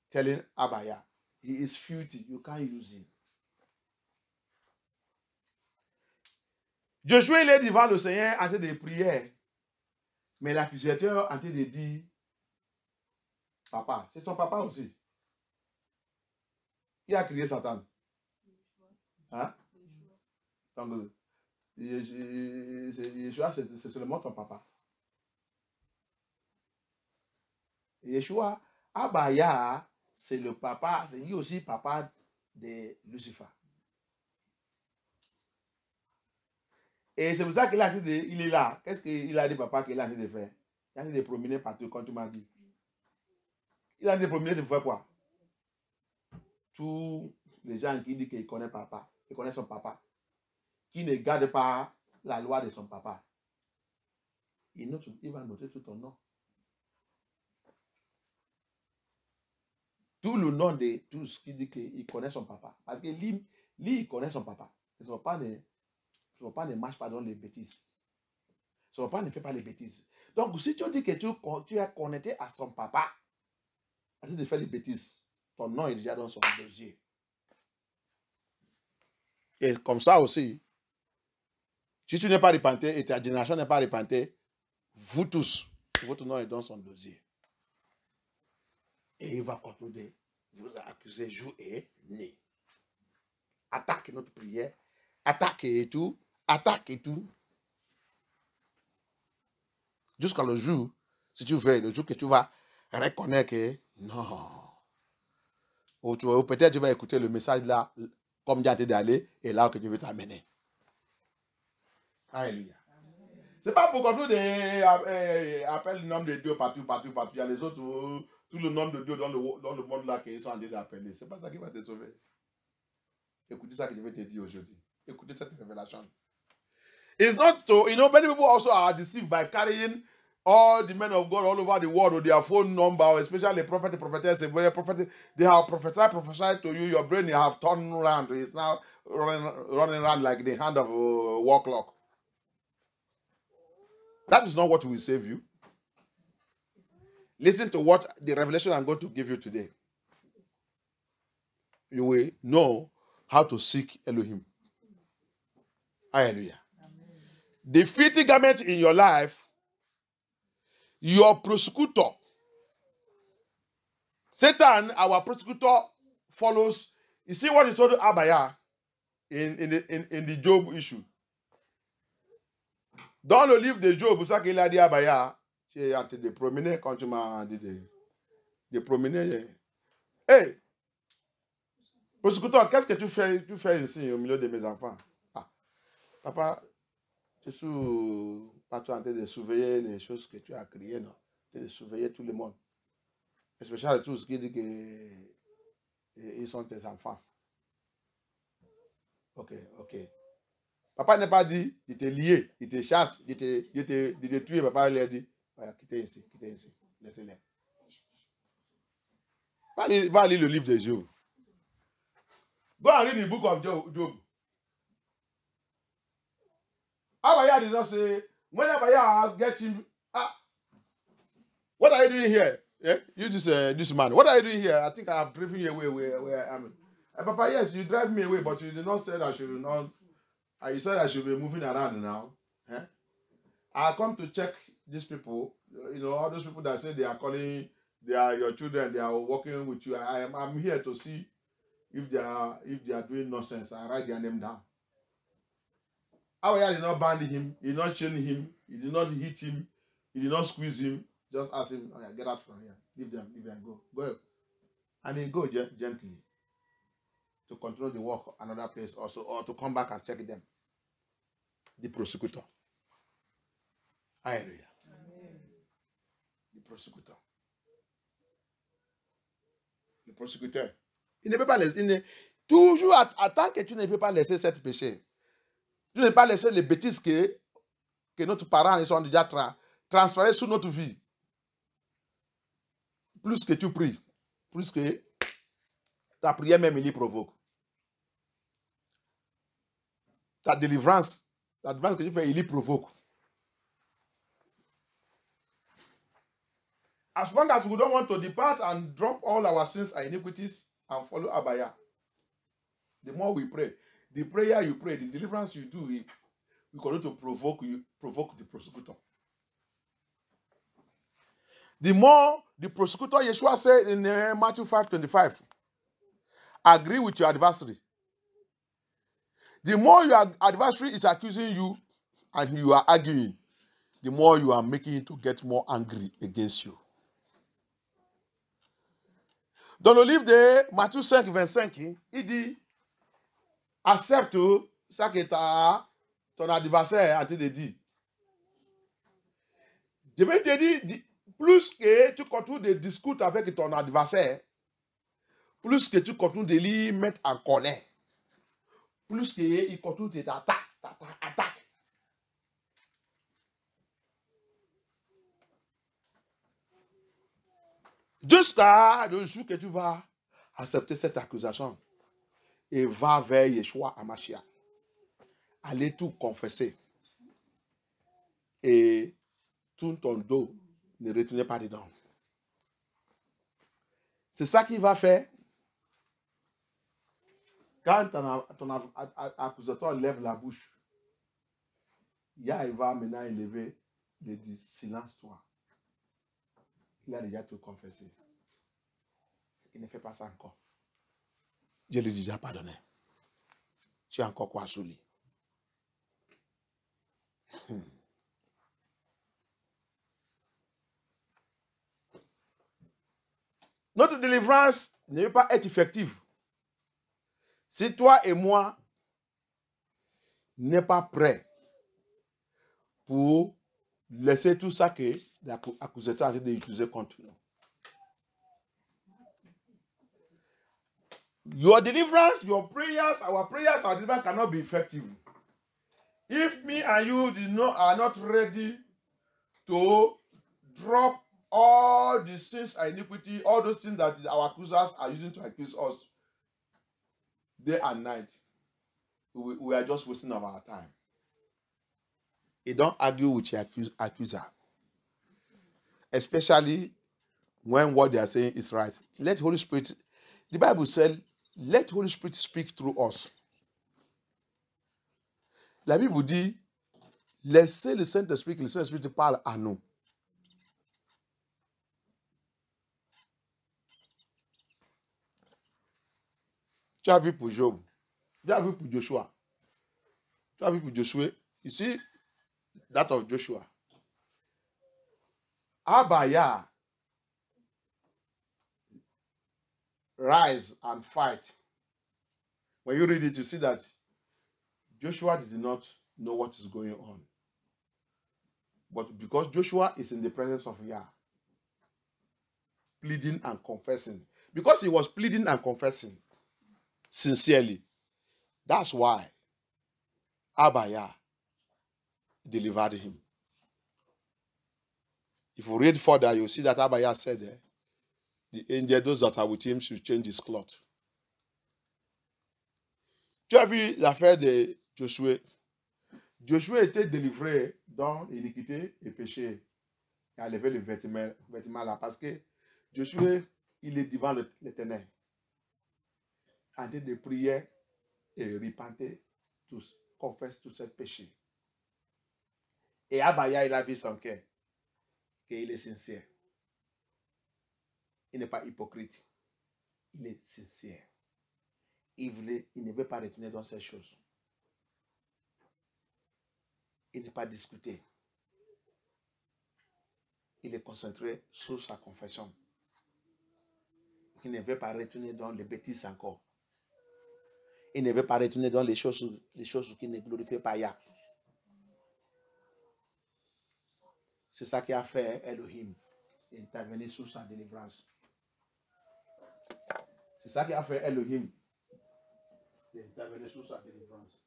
telling Abaya, he is filthy, you can't use him. Josué, il est devant le Seigneur en train de prier. Mais l'accusateur en train de dire, papa, c'est son papa aussi. Qui a crié Satan? Hein? Donc, Yeshua, c'est seulement ton papa. Yeshua, Abaya, c'est le papa, c'est lui aussi papa de Lucifer. Et c'est pour ça qu'il a dit, il est là. Qu'est-ce qu'il a dit, papa, qu'il a dit de faire? Il a dit de promener partout, comme tu m'as dit. Il a dit de promener de faire quoi? Tous les gens qui disent qu'il connaît papa, qu'il connaît son papa, qui ne gardent pas la loi de son papa, il va noter tout ton nom. Tout le nom de tous qui disent qu'il connaît son papa. Parce que lui, il connaît son papa. Son papa ne marche pas dans les bêtises. Son papa ne fait pas les bêtises. Donc, si tu dis que tu es connecté à son papa, à de faire les bêtises, ton nom est déjà dans son dossier. Et comme ça aussi, si tu n'es pas repenté et ta génération n'est pas repentée, vous tous, votre nom est dans son dossier. Et il va continuer de vous accuser jour et nuit. Attaque notre prière, attaque et tout, attaque et tout. Jusqu'à le jour, si tu veux, le jour que tu vas reconnaître que non. Ou peut-être tu vas écouter le message là, comme Dieu a dit d'aller, et là que Dieu veut t'amener. Alléluia. C'est pas pour qu'on appelle le nom de Dieu partout. Il y a les autres, tout le nom de Dieu dans le monde là qu'ils sont en train d'appeler. C'est pas ça qui va te sauver. Écoutez ça que je vais te dire aujourd'hui. Écoutez cette révélation. It's not so, many people also are deceived by carrying all the men of God all over the world with their phone number, especially the prophet, the prophetess, they have prophesied to you, your brain have turned around. It's now running around like the hand of a war clock. That is not what will save you. Listen to what the revelation I'm going to give you today. You will know how to seek Elohim. Hallelujah. The filthy garment in your life, your prosecutor. Satan, our prosecutor, follows. You see what he told Abaya in the Job issue. Dans le livre de Job, ça qu'il a dit à Abaya, j'ai hâte de promener quand tu m'as dit de promener. Hey, prosecutor, qu'est-ce que tu fais ici au milieu de mes enfants? Ah, papa, je suis pas en train de surveiller les choses que tu as créées, non? De surveiller tout le monde. Especially tous qui disent qu'ils sont tes enfants. Ok. Papa n'a pas dit, il te lié, il te chasse, il te tué. Papa lui a dit, quittez ici, laissez-les. Va lire le livre de Job. Go and read the book of Job. Abaya did not say, when Abaya gets him, what are you doing here? Yeah? You this man. What are you doing here? I think I have driven you away where I am. Papa, yes, you drive me away, but you did not say that I should not. You said I should be moving around now. Eh? I come to check these people. All those people that say they are calling, they are your children, they are working with you. I'm here to see if they are doing nonsense. I write their name down. Abaya did not bind him, he did not chain him, he did not hit him, he did not squeeze him. Just ask him, get out from here. Leave them, go. And then go gently to continue the work another place also, or to come back and check them. The prosecutor. Hallelujah. Amen. The prosecutor. Le prosecuteur. Il ne peut pas laisser. Toujours, tant que tu ne peux pas laisser cette péché, tu ne peux pas laisser les bêtises que nos parents ils ont déjà transférées sur notre vie. Plus que tu pries, plus que ta prière même, il y provoque. Ta délivrance que tu fais, il y provoque. As long as we don't want to depart and drop all our sins and iniquities and follow Abaya, the more we pray, the prayer you pray, the deliverance you do, we continue to provoke the prosecutor. The more the prosecutor, Yeshua said in Matthew 5:25, agree with your adversary. The more your adversary is accusing you and you are arguing, the more you are making him to get more angry against you. Dans le livre de Matthieu 5:25, il dit, accepte ça que ton adversaire a te dit. Je vais te dire, plus que tu continues de discuter avec ton adversaire, plus que tu continues de lui mettre en colère, plus qu'il continue de t'attaquer. Jusqu'à le jour que tu vas accepter cette accusation et va vers Yeshua Hamashiach. Allez tout confesser. Et tout ton dos, ne retournez pas dedans. C'est ça qu'il va faire. Quand ton accusateur lève la bouche, il va maintenant élever, il dit, silence-toi. Il a déjà tout confessé. Il ne fait pas ça encore. Dieu lui dit déjà pardonné. Tu as encore quoi sous lui? Notre délivrance ne peut pas être effective si toi et moi n'est pas prêts pour laisser tout ça que l'accusateur a essayé d'utiliser contre nous. Your deliverance, your prayers, our deliverance cannot be effective. If me and you are not ready to drop all the sins and iniquity, all those things that our accusers are using to accuse us day and night, we are just wasting our time. You don't argue with your accuser. Especially when what they are saying is right. Let Holy Spirit, the Bible said, let Holy Spirit speak through us. La Bible dit, laissez le Saint-Esprit, que le Saint-Esprit parle à nous. Tu as vu pour Job, tu as vu pour Joshua, tu as vu pour Josué. Ici, that of Joshua. Abaya, rise and fight. When you read it, you see that Joshua did not know what is going on. But because Joshua is in the presence of Yah, pleading and confessing. Because he was pleading and confessing sincerely, that's why Abaya delivered him. If you read further, you'll see that Abaya said there, the angel, those that are with him, should change his cloth. Tu as vu l'affaire de Josué? Josué était délivré dans l'iniquité et péché. Il a levé le vêtement là parce que Josué, il est devant l'Éternel, en train de prier et repentir tous, confesse tous ses péchés. Et Abaya, il a vu son cœur, qu'il est sincère. Il n'est pas hypocrite. Il est sincère. Il ne veut pas retourner dans ces choses. Il n'est pas discuté. Il est concentré sur sa confession. Il ne veut pas retourner dans les bêtises encore. Il ne veut pas retourner dans les choses qui ne glorifient pas Yah. C'est ça qui a fait Elohim intervenir sur sa délivrance. C'est ça qui a fait Elohim intervenir sur sa délivrance.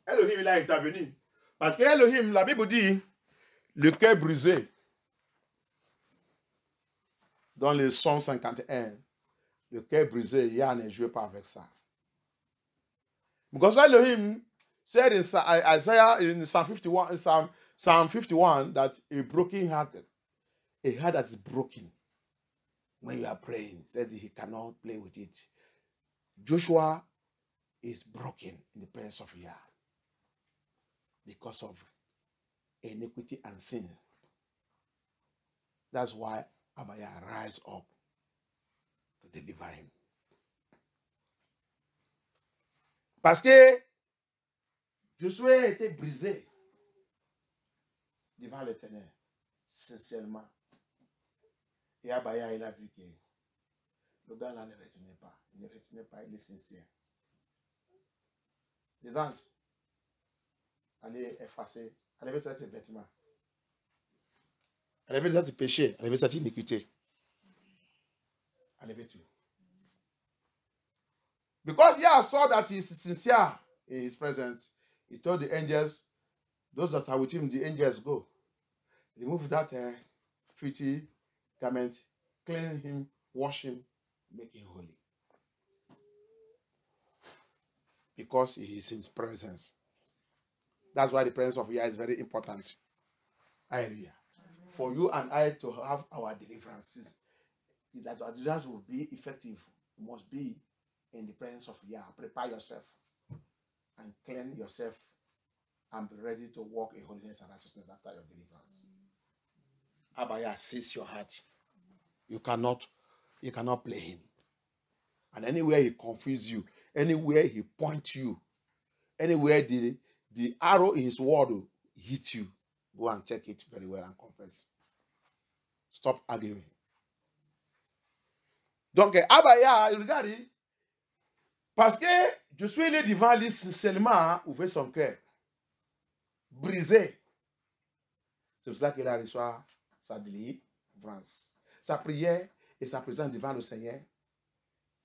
Elohim, il a intervenu. Parce que Elohim, la Bible dit, le cœur brisé. Dans le 151, le cœur brisé, Yah ne joue pas avec ça. Because Elohim, said in Isaiah in Psalm 51, Psalm 51 that a broken hearted, a heart that is broken when you are praying, said he cannot play with it. Joshua is broken in the presence of Yah because of iniquity and sin. That's why Abaya rise up to deliver him. Parce que Josué était brisé devant l'Éternel, sincèrement. Et Abaya, il a vu que le gars là ne retenait pas. Il ne retenait pas, il est sincère. Les anges allaient effacer, enlever ses vêtements, enlever ses péchés, enlever cette iniquité, enlever tout. Because Yah saw that he is sincere in his presence, he told the angels, those that are with him, the angels, go. Remove that filthy garment, clean him, wash him, make him holy. Because he is in his presence. That's why the presence of Yah is very important. Hallelujah. For you and I to have our deliverances, that our deliverance will be effective, must be in the presence of Yah. Prepare yourself and cleanse yourself and be ready to walk in holiness and righteousness after your deliverance. Abaya sees your heart. You cannot play him. And anywhere he confuses you, anywhere he points you, anywhere the arrow in his word will hit you, go and check it very well and confess. Stop arguing. Donc, Abaya, regardez, parce que je suis allé devant lui sincèrement, ouvrir son cœur, brisé. C'est pour cela qu'il a reçu sa délivrance. Sa prière et sa présence devant le Seigneur,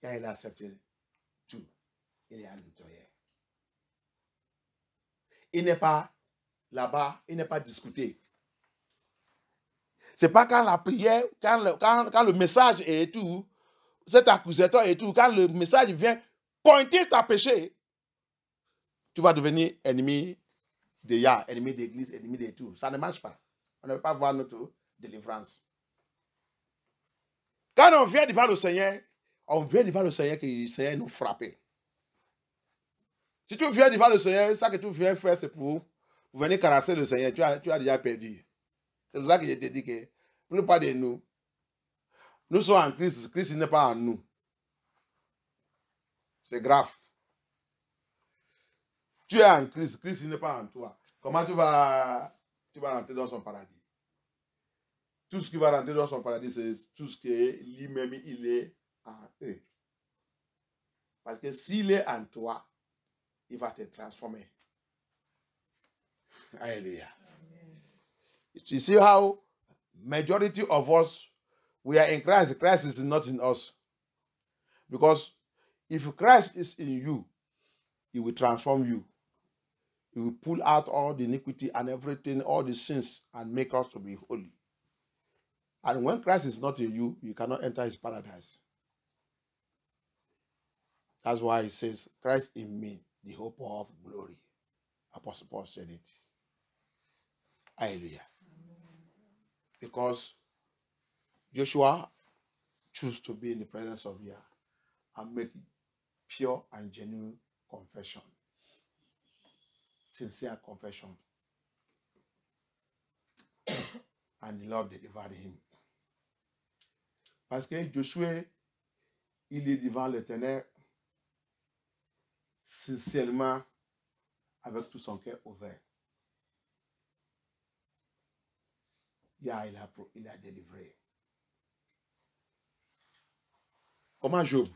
quand il a accepté tout, il est à l'intérieur. Il n'est pas là-bas, il n'est pas discuté. C'est pas quand la prière, quand le message et tout, cet accusateur et tout, quand le message vient pointer ta péché, tu vas devenir ennemi de Yah, ennemi d'église, ennemi de tout. Ça ne marche pas. On ne peut pas voir notre délivrance. Quand on vient devant le Seigneur, on vient devant le Seigneur que le Seigneur nous frappe. Si tu viens devant le Seigneur, ça que tu viens faire, c'est pour venir caresser le Seigneur. Tu as déjà perdu. C'est pour ça que je te dis que, la plupart de nous, nous sommes en Christ. Christ n'est pas en nous. C'est grave. Tu es en Christ. Christ n'est pas en toi. Comment tu vas rentrer dans son paradis? Tout ce qui va rentrer dans son paradis, c'est tout ce que lui-même, il est en eux. Parce que s'il est en toi, il va te transformer. Hallelujah. You see how majority of us, we are in Christ. Christ is not in us. Because if Christ is in you, he will transform you. He will pull out all the iniquity and everything, all the sins, and make us to be holy. And when Christ is not in you, you cannot enter his paradise. That's why he says, Christ in me, the hope of glory. Apostle Paul said it. Hallelujah. Because Joshua chose to be in the presence of Yah and make pure and genuine confession. Sincere confession. And the Lord delivered him. Parce que Josué, il est devant l'Éternel sincèrement avec tout son cœur ouvert. Yah, il a délivré. Comment Job?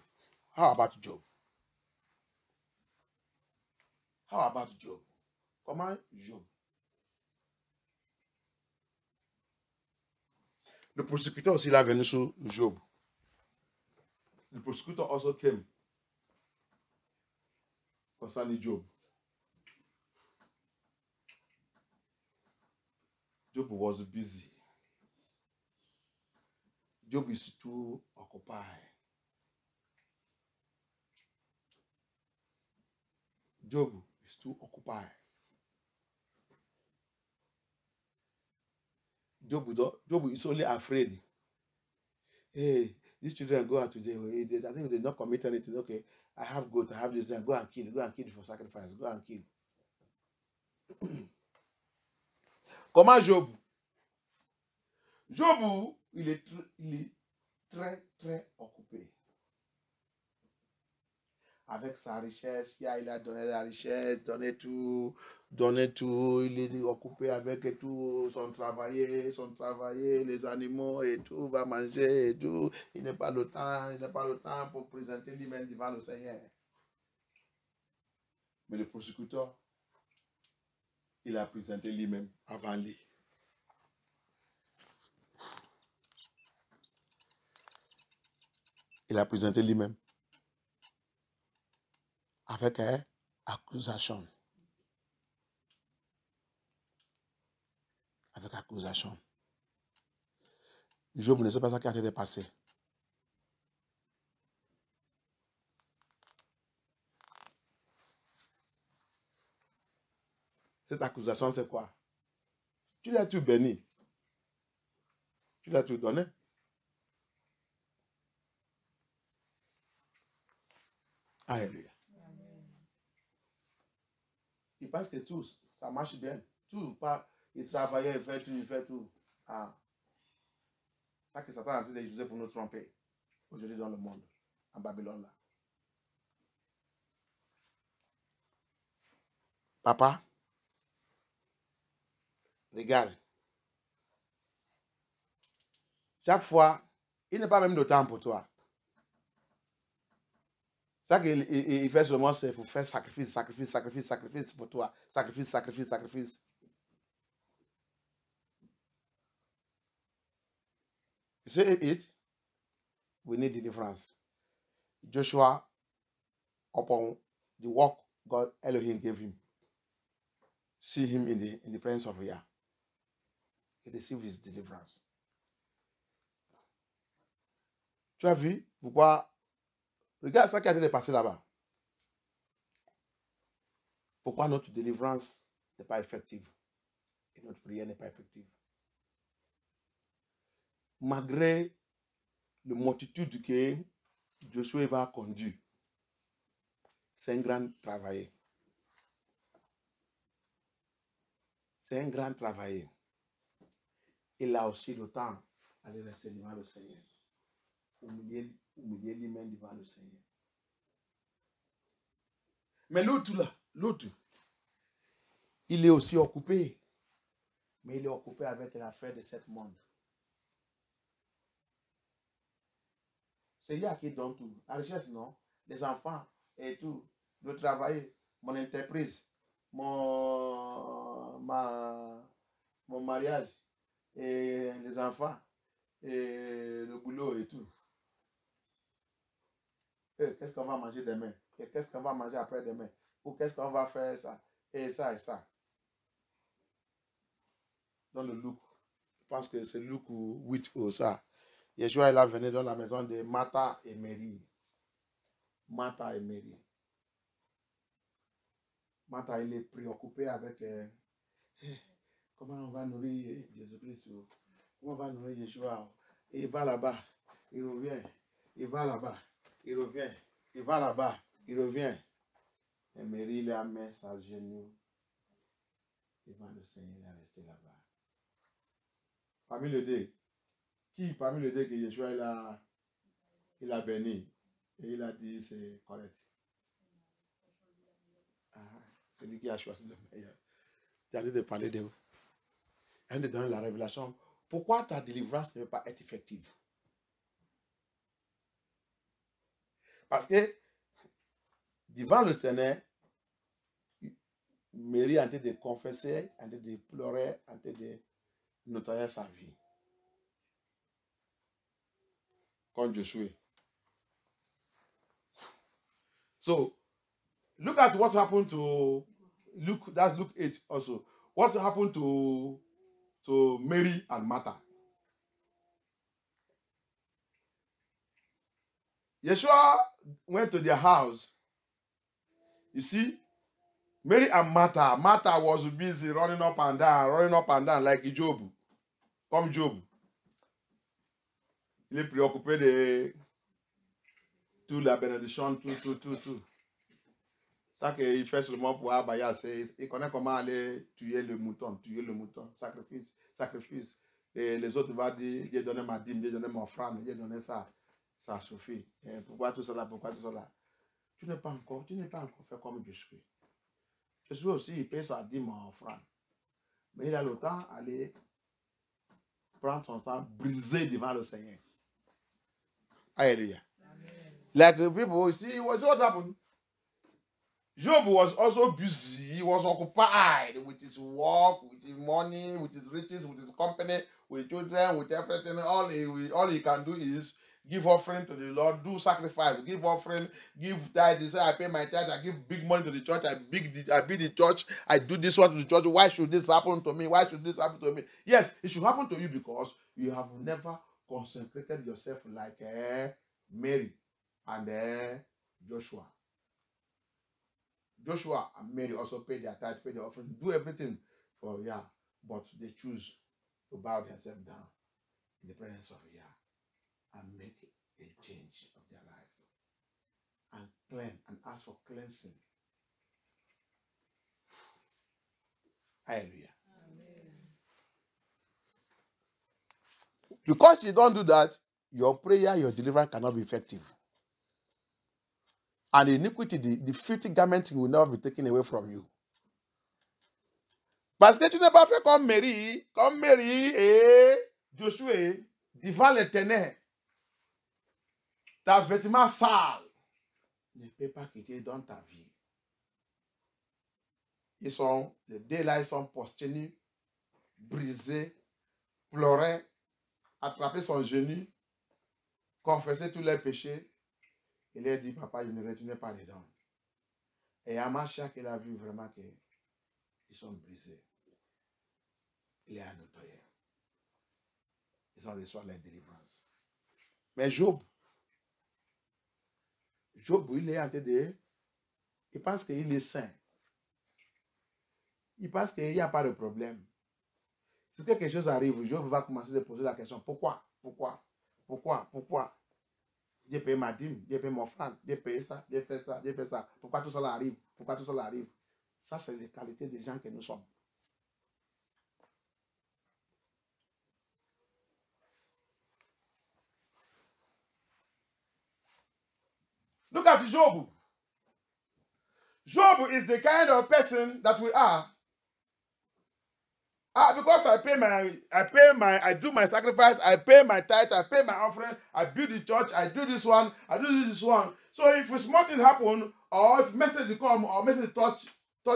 How about Job? How about Job? Comment Job? Le prosécuteur aussi, il est venu sur Job. The prosecutor also came concerning Job. Job was busy. Job is too occupied. Job is to occupy. Job is only afraid. Hey, these children go out today. I think they did not commit anything. Okay, I have goat, I have this. Go and kill for sacrifice. Go and kill. Comment Job? Job, il est très, très occupé. Avec sa richesse, il a donné la richesse, donné tout, il est occupé avec tout, son travailler, les animaux et tout, va manger et tout. Il n'a pas le temps pour présenter lui-même devant le Seigneur. Mais le persécuteur, il a présenté lui-même avant lui. Il a présenté lui-même avec accusation. Avec accusation. Job ne sait pas ce qui a été passé. Cette accusation, c'est quoi? Tu l'as tout béni. Tu l'as tout donné. Alléluia. Il pense que tout, ça marche bien. Tout, pas, il travaillait, il fait tout. Ah. Ça que Satan a dit d'utiliser pour nous tromper. Aujourd'hui dans le monde, en Babylone là. Papa, regarde. Chaque fois, il n'a pas même de temps pour toi. Ça qu'il fait seulement, c'est pour faire sacrifice pour toi. Sacrifice. You see it? We need deliverance. Joshua, upon the work God Elohim gave him, see him in the presence of Yah. He received his deliverance. Tu as vu pourquoi? Regarde ça qui a été passé là-bas. Pourquoi notre délivrance n'est pas effective et notre prière n'est pas effective? Malgré la multitude que Josué va conduire, c'est un grand travail. C'est un grand travail. Il a aussi le temps d'aller rester devant le Seigneur. Humilier lui-même devant le Seigneur. Mais l'autre là, il est aussi occupé. Mais il est occupé avec l'affaire de ce monde. C'est Yah qui donne tout. La richesse, non. Les enfants et tout. Le travail, mon entreprise, mon mariage, et les enfants, et le boulot et tout. Qu'est-ce qu'on va manger demain? Et qu'est-ce qu'on va manger après-demain? Ou qu'est-ce qu'on va faire ça? Et ça. Dans le Luc, je pense que c'est Luc 8 ou ça. Yeshua, il a venu dans la maison de Martha et Marie. Martha, il est préoccupé avec comment on va nourrir Jésus-Christ. Comment on va nourrir Yeshua. Et il va là-bas, il revient. Il va là-bas, il revient. Il va là-bas, il revient. Et Marie, il a mis sa genou devant le Seigneur, il est resté là-bas. Parmi les deux que Yeshua il a béni et il a dit c'est correct. C'est lui qui a choisi le meilleur. J'ai envie de parler de vous. J'ai envie de donner la révélation. Pourquoi ta délivrance ne peut pas être effective? Parce que devant le Seigneur, Marie a été de confesser, a été de pleurer, a été de nettoyer sa vie. Comme Josué. So, look at what happened to Luke. That's Luke 8 also. What happened to Mary and Martha? Yeshua went to their house. You see, Mary and Martha. Martha was busy running up and down like Job. Comme Job. Il est préoccupé de toute la bénédiction, tout. Ça qu'il fait seulement pour Abaya, c'est il connaît comment aller tuer le mouton, sacrifice. Et les autres vont dire, j'ai donné ma dîme, j'ai donné mon offrande, j'ai donné ça. Ça suffit. Et pourquoi tout cela? Tu n'es pas encore fait comme je suis. Je suis aussi, il paye sa dîme en offrande. Mais il a le temps d'aller prendre son temps, briser devant le Seigneur. Hallelujah. Like people, see what happened. Job was also busy. He was occupied with his work, with his money, with his riches, with his company, with children, with everything. All he can do is give offering to the Lord, do sacrifice, give offering, give tithe. He say, I pay my tithe, I give big money to the church, I build the church, I do this one to the church. Why should this happen to me? Why should this happen to me? Yes, it should happen to you because you have never consecrated yourself like Mary and Joshua. Joshua and Mary also paid their tithe, paid their offering, do everything for Yah, but they choose to bow themselves down in the presence of Yah and make a change of their life and cleanse and ask for cleansing. Hallelujah. Amen. Because you don't do that, your prayer, your deliverance cannot be effective. And the iniquity, the filthy garment will never be taken away from you. Parce que tu n'es pas fait comme Mary et Josué, devant l'Éternel. Ta vêtement sale ne peut pas quitter dans ta vie. Les deux là, ils sont postés, brisés, pleuraient, attrapaient son genou, confessaient tous leurs péchés. Il a dit, papa, je ne retournais pas dedans. Et à Macha, qu'il a vu vraiment qu'ils sont brisés. Il est nettoyé. Ils ont reçu la délivrance. Mais Job, il est en train de... Il pense qu'il est saint. Il pense qu'il n'y a pas de problème. Si quelque chose arrive, Job va commencer à poser la question, pourquoi? J'ai payé ma dîme, j'ai payé mon offrande, j'ai payé ça, j'ai fait ça. Pourquoi tout cela arrive? Ça, c'est les qualités des gens que nous sommes. Look at Job. Job is the kind of person that we are. Because I do my sacrifice, I pay my tithe, I pay my offering, I build the church, I do this one. So if a small thing happen, or if message come, or message touch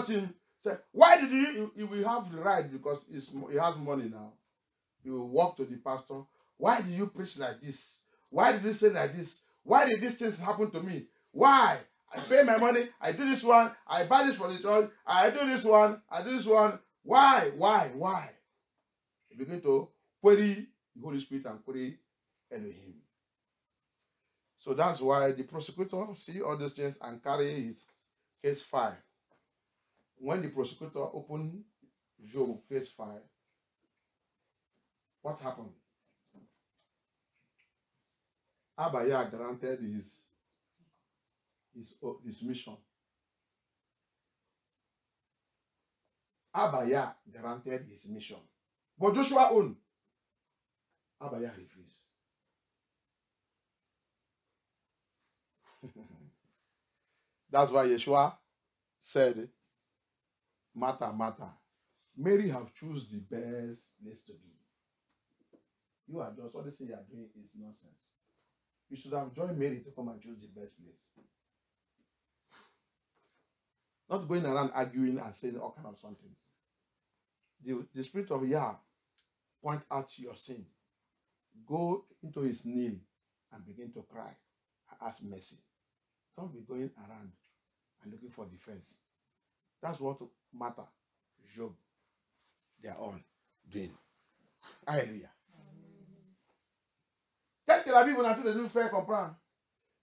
him, say, why did he will have the right, because he has money now. He will walk to the pastor. Why did you preach like this? Why did you say like this? Why did these things happen to me? Why? I pay my money, I do this one, I buy this for the church, I do this one. Why? You begin to query the Holy Spirit and query Elohim. So that's why the prosecutor see all these things and carry his case file. When the prosecutor opened Job case file, what happened? Abaya granted his mission. Abaya granted his mission. But Joshua owned. Abaya refused. That's why Yeshua said, Martha, Mary have chosen the best place to be. You are just, all this thing you are doing is nonsense. You should have joined Mary to come and choose the best place. Not going around arguing and saying all kinds of something. The Spirit of Yah point out your sin. Go into his knee and begin to cry and ask mercy. Don't be going around and looking for defense. That's what Martha, Job, they are all doing. Alléluia. Qu'est-ce que la Bible a dit de nous faire comprendre?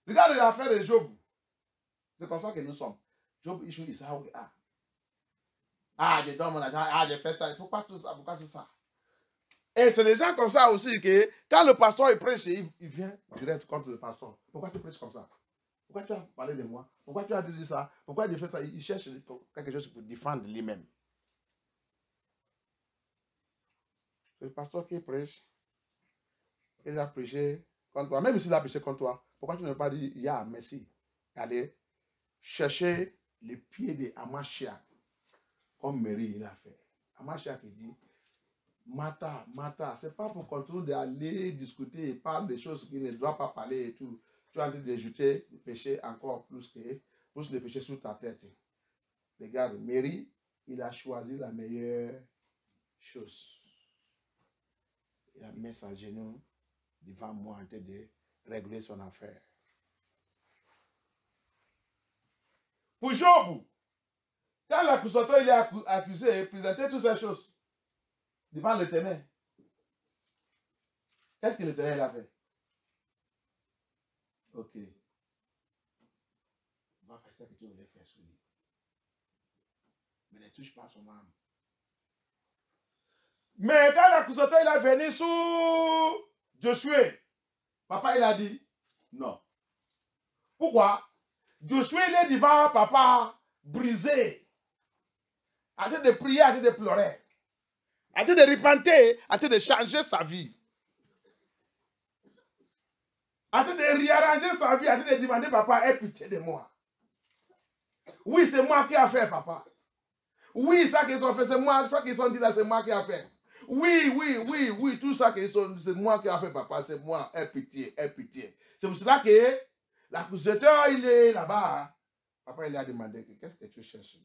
Regardez l'affaire de Job. C'est comme ça que nous sommes. Job issue is how we are. Ah, je donne mon argent, ah, je fais ça. Pourquoi tout ça? Pourquoi c'est ça? Et c'est les gens comme ça aussi que quand le pasteur il prêche, il vient direct contre le pasteur. Pourquoi tu prêches comme ça? Pourquoi tu as parlé de moi? Pourquoi tu as dit ça? Pourquoi tu fais ça? Il cherche quelque chose pour défendre lui-même. Le pasteur qui prêche, il a prêché contre toi. Même s'il a prêché contre toi, pourquoi tu ne pas dit, ya, merci. Allez chercher les pieds de Amashia, comme Mary il a fait. Amashia qui dit, Mata, c'est pas pour continuer d'aller discuter et parler des choses qu'il ne doit pas parler et tout. Tu as envie d'ajouter le péché encore plus le péché sur ta tête. Regarde, Mary, il a choisi la meilleure chose. Il a mis sa genou devant moi en train de régler son affaire. Pour Job, quand l'accusateur il est accusé, présentait toutes ces choses devant l'Éternel. Qu'est-ce que l'Éternel a fait? Ok. On va faire ça que tu voulais faire sur lui. Mais ne touche pas son âme. Mais quand l'accusateur il est venu sous Josué, papa il a dit non. Pourquoi? Josué il est devant papa brisé. En train de prier, en train de pleurer. En train de repenter, en train de changer sa vie. En train de réarranger sa vie, en train de demander papa, aie pitié de moi. Oui, c'est moi qui ai fait, papa. Oui, ça qu'ils ont fait, c'est moi, ça qu'ils ont dit là, c'est moi qui ai fait. Oui, tout ça qu'ils ont dit, c'est moi qui ai fait, papa, c'est moi, aie pitié, aie pitié. C'est pour cela que l'accusateur, il est là-bas. Papa, il a demandé, qu'est-ce que tu cherches?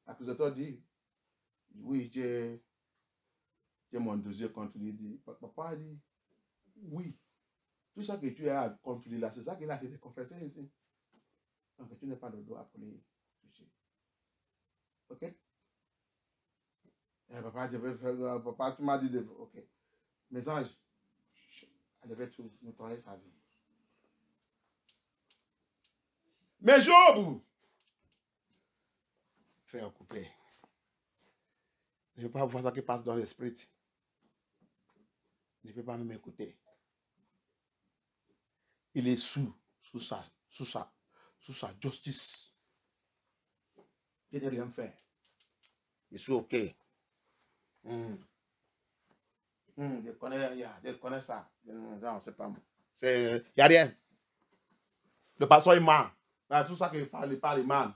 L'accusateur dit, oui, j'ai mon dossier contre lui. Papa a dit, oui, tout ça que tu as contre lui là, c'est ça qu'il a été confessé ici. Donc tu n'as pas de droit pour lui toucher. Ok? Papa, papa, tu m'as dit, ok. Mes anges, elle devait tout nettoyer sa vie. Mais Job, très occupé. Je ne peux pas voir ça qui passe dans l'esprit. Je ne peux pas même écouter. Il est sous sa justice. Il n'a rien fait. Je suis ok. Je connais ça. Non, c'est pas moi. Il n'y a rien. Le pasteur, il ment. Tout ça qu'il parle, il ment.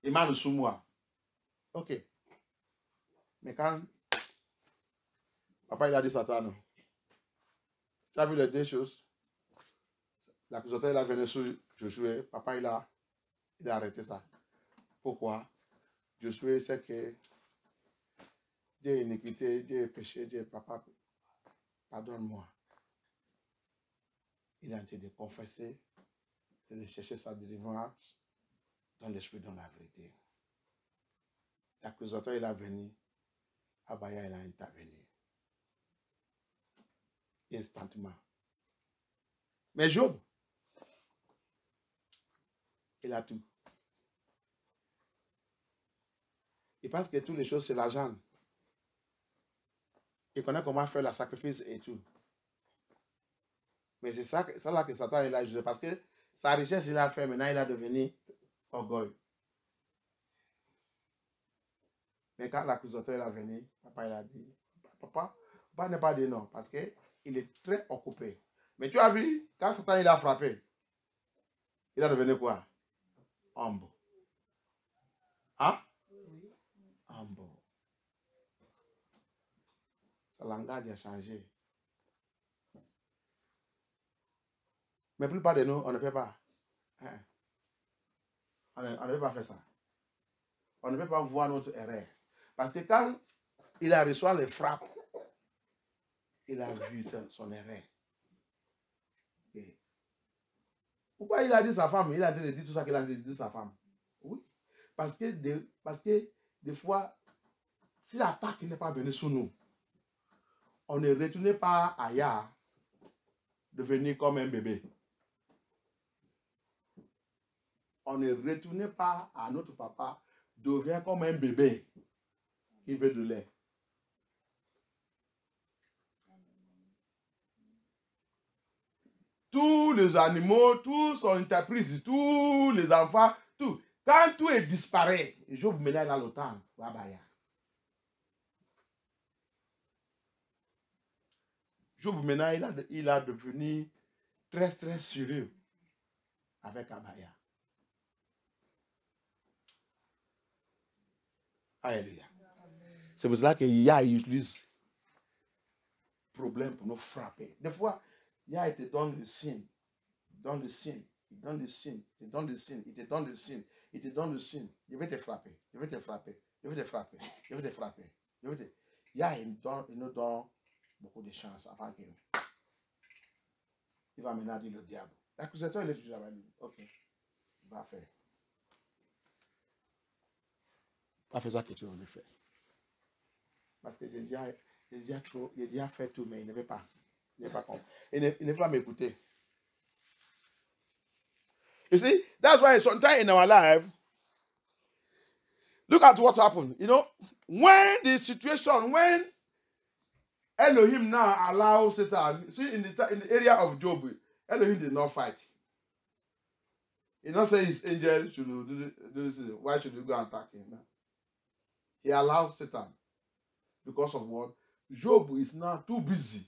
Il ment sous moi. Ok. Mais quand papa, il a dit Satan, tu as vu les deux choses? L'accusateur, il a venu sur Josué. Papa, il a arrêté ça. Pourquoi? Josué sait que Dieu est iniquité, Dieu est péché, Dieu est papa. Pardonne-moi. Il a été de confesser, de chercher sa délivrance dans l'esprit, dans la vérité. L'accusateur, il a venu. Abaya, il a intervenu. Instantanément. Mais Job, il a tout. Il pense que toutes les choses, c'est l'argent. Il connaît comment faire le sacrifice et tout. Mais c'est ça là que Satan il a jugé. Parce que sa richesse, il a fait, maintenant il a devenu orgueil. Mais quand l'accusateur est venu, papa il a dit, papa n'est pas dit non, parce qu'il est très occupé. Mais tu as vu, quand Satan il a frappé, il a devenu quoi? Humble. Hein? Humble. Son langage a changé. Mais la plupart de nous, on ne fait pas. On ne peut pas faire ça. On ne peut pas voir notre erreur. Parce que quand il a reçu les frappes, il a vu son erreur. Et pourquoi il a dit sa femme? Il a dit tout ça qu'il a dit sa femme. Oui. Parce que des fois, si l'attaque n'est pas venue sur nous, on ne retourne pas ailleurs, devenir comme un bébé. On ne retourne pas à notre papa, devient comme un bébé. qui veut de lait. Tous les animaux, tous sont entreprises, tous les enfants, tout. Quand tout est disparu, Job maintenant dans le temps. Job maintenant, il a devenu très sérieux avec Abaya. Alléluia. C'est pour cela que Yah utilise problème pour nous frapper. Des fois, Yah te donne le signe. Il donne le signe. Il donne le signe. Il donne le signe. Il te donne le signe. Il te donne le signe. Je vais te frapper. Je vais te frapper. Je vais te frapper. Je vais te frapper. Yah, il nous donne beaucoup de chance avant qu'il va maintenant dire le diable. L'accusateur, il est toujours avec lui. Ok. Il va faire. Pas faire ça que tu veux faire. Parce que j'ai déjà fait tout, mais il ne veut pas. Il ne veut pas comprendre. Il ne veut pas m'écouter. You see, that's why sometimes in our life, look at what's happened. You know, when the situation, when Elohim now allows Satan, see, in the area of Job, Elohim did not fight. He did not say his angel should do this. Why should you go and attack him? No. He allowed Satan. Because of what? Job is now too busy.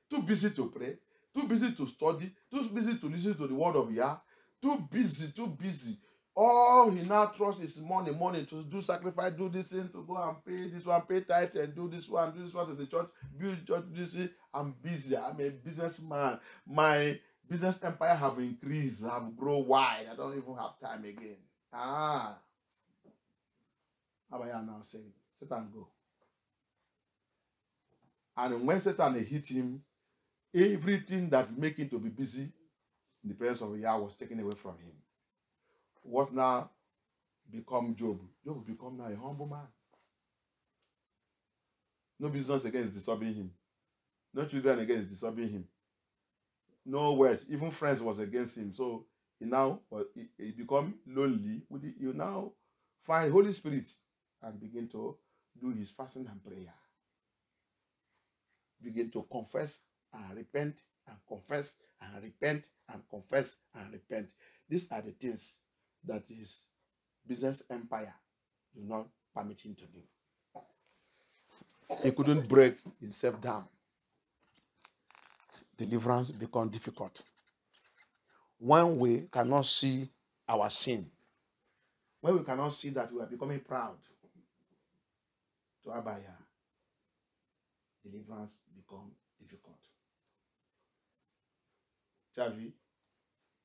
Too busy to pray. Too busy to study. Too busy to listen to the word of Yah. Too busy. All he now trusts is money to do sacrifice, do this thing, to go and pay this one, pay tithes, and do this one to the church, build church, this thing. I'm busy. I'm a businessman. My business empire have increased, have grown wide. I don't even have time again. Abaya now saying, Satan go. And when Satan hit him, everything that make him to be busy in the presence of Yah was taken away from him. What now become Job? Job become now a humble man. No business again is disturbing him. No children again is disturbing him. No words. Even friends was against him. So he become lonely. You now find Holy Spirit and begin to do his fasting and prayer. Begin to confess and repent and confess and repent and confess and repent. These are the things that his business empire do not permit him to do. He couldn't break himself down. Deliverance becomes difficult. When we cannot see our sin, when we cannot see that we are becoming proud to Abaya, deliverance becomes difficult. Tu as vu?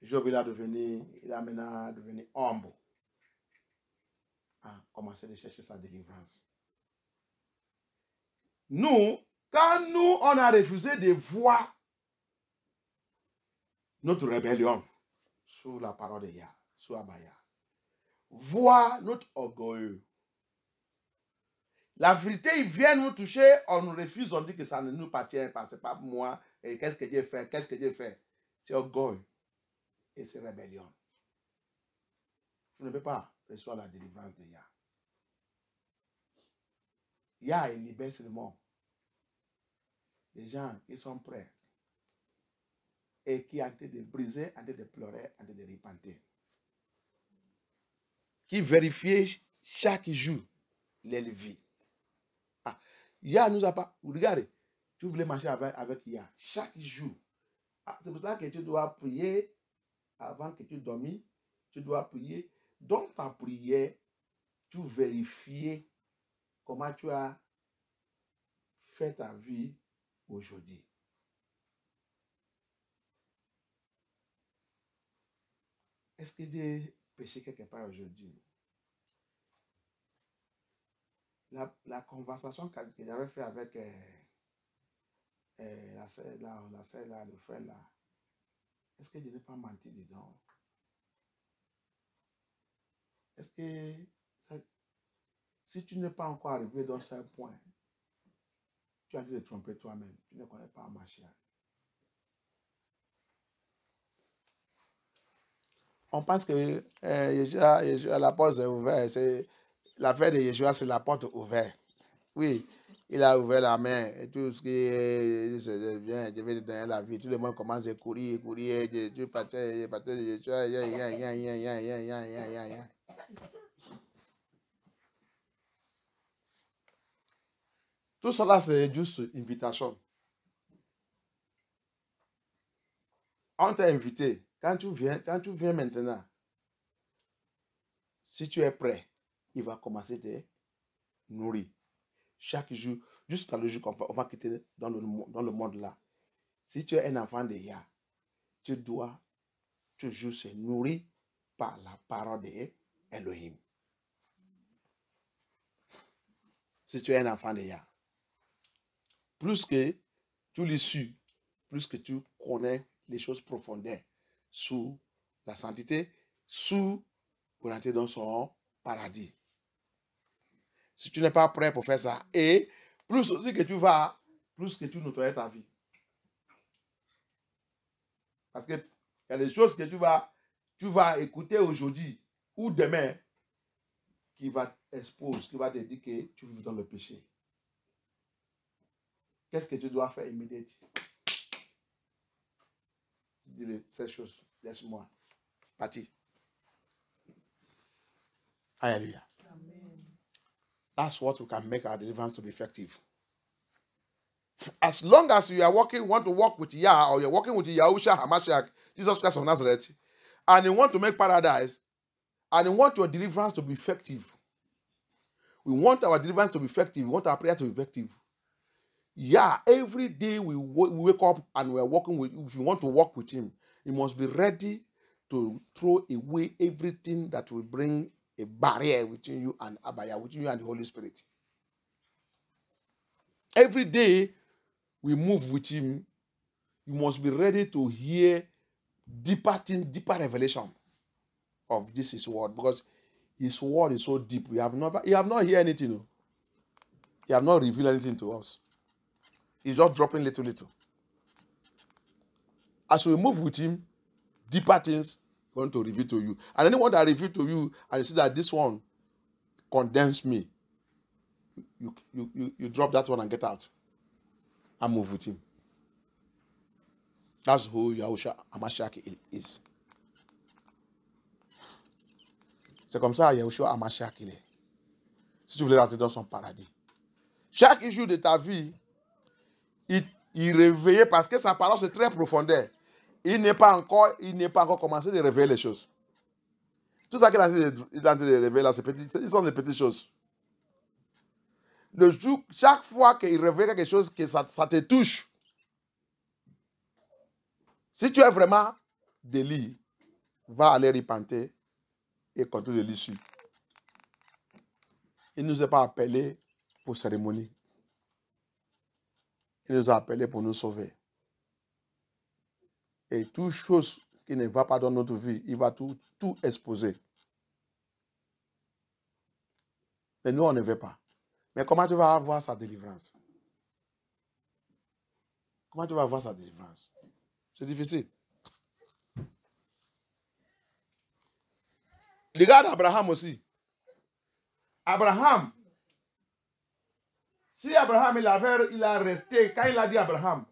Job, il a maintenant devenu humble. A commencé de chercher sa délivrance. Nous, quand nous, on a refusé de voir notre rébellion sous la parole de Yah, sous Abaya, voir notre orgueil. La vérité, il vient nous toucher, on nous refuse, on dit que ça ne nous appartient pas, c'est pas moi, et qu'est-ce que Dieu fait? C'est orgueil et c'est rébellion. Vous ne pouvez pas recevoir la délivrance de Yah. Yah, il libère seulement des gens qui sont prêts et qui ont été de briser, ont été de pleurer, ont été de repentir. Qui vérifient chaque jour les vies. Yah nous a pas. Regardez, tu voulais marcher avec Yah chaque jour. C'est pour ça que tu dois prier avant que tu dormes. Tu dois prier. Dans ta prière, tu vérifies comment tu as fait ta vie aujourd'hui. Est-ce que j'ai péché quelque part aujourd'hui? La conversation que j'avais fait avec la sœur là, le frère là, est-ce que je n'ai pas menti dedans? Est-ce que si tu n'es pas encore arrivé dans ce point, tu as dû te tromper toi-même. Tu ne connais pas Mashiach. On pense que la porte est ouverte, c'est l'affaire de Yeshua, c'est la porte ouverte. Oui, il a ouvert la main et tout ce qui est bien, je vais te donner la vie. Tout le monde commence à courir, tu partais de Yeshua, Tout cela, c'est juste une invitation. On t'a invité. Quand tu viens maintenant, si tu es prêt, il va commencer à te nourrir. Chaque jour, jusqu'à le jour qu'on va quitter dans le monde là. Si tu es un enfant de Yah, tu dois toujours se nourrir par la parole de Elohim. Si tu es un enfant de Yah, plus que tu les suis, plus que tu connais les choses profondeurs sous la sainteté, pour entrer dans son paradis. Si tu n'es pas prêt pour faire ça, et plus aussi que tu vas, plus que tu nettoies ta vie. Parce que il y a des choses que tu vas écouter aujourd'hui ou demain qui va t'exposer, qui va te dire que tu vis dans le péché. Qu'est-ce que tu dois faire immédiatement? Dis-le, ces choses, laisse-moi. Parti. Hallelujah. Amen. That's what we can make our deliverance to be effective. As long as you are want to walk with Yah, or you're walking with Yahushua HaMashiach, Jesus Christ of Nazareth, and you want to make paradise, and you want your deliverance to be effective. We want our deliverance to be effective. We want our prayer to be effective. Yeah, every day we wake up and we are walking with, if you want to walk with him, you must be ready to throw away everything that will bring a barrier between you and Abaya, between you and the Holy Spirit. Every day we move with him, you must be ready to hear deeper revelation of this his word, because his word is so deep. You have not heard anything. No? He have not revealed anything to us. He's just dropping little. As we move with him, deeper things going to reveal to you. And anyone that reveal to you and you see that this one condemns me, you drop that one and get out and move with him. That's who Yahushua HaMashiach is. C'est comme ça Yahushua HaMashiach il est. Si tu voulais rentrer dans son paradis. Chaque jour de ta vie, il réveillait parce que sa parole c'est très profondeur. Il n'est pas encore commencé de révéler les choses. Tout ça qu'il a dit de révéler là, ce sont des petites choses. Le jour, chaque fois qu'il révèle quelque chose, que ça te touche. Si tu es vraiment délit, va aller repenter et continue de l'issue. Il ne nous a pas appelés pour cérémonie. Il nous a appelés pour nous sauver. Et toute chose qui ne va pas dans notre vie, il va tout exposer. Et nous, on ne veut pas. Mais comment tu vas avoir sa délivrance? Comment tu vas avoir sa délivrance? C'est difficile. Regarde Abraham aussi. Abraham, si Abraham il a resté, quand il a dit Abraham,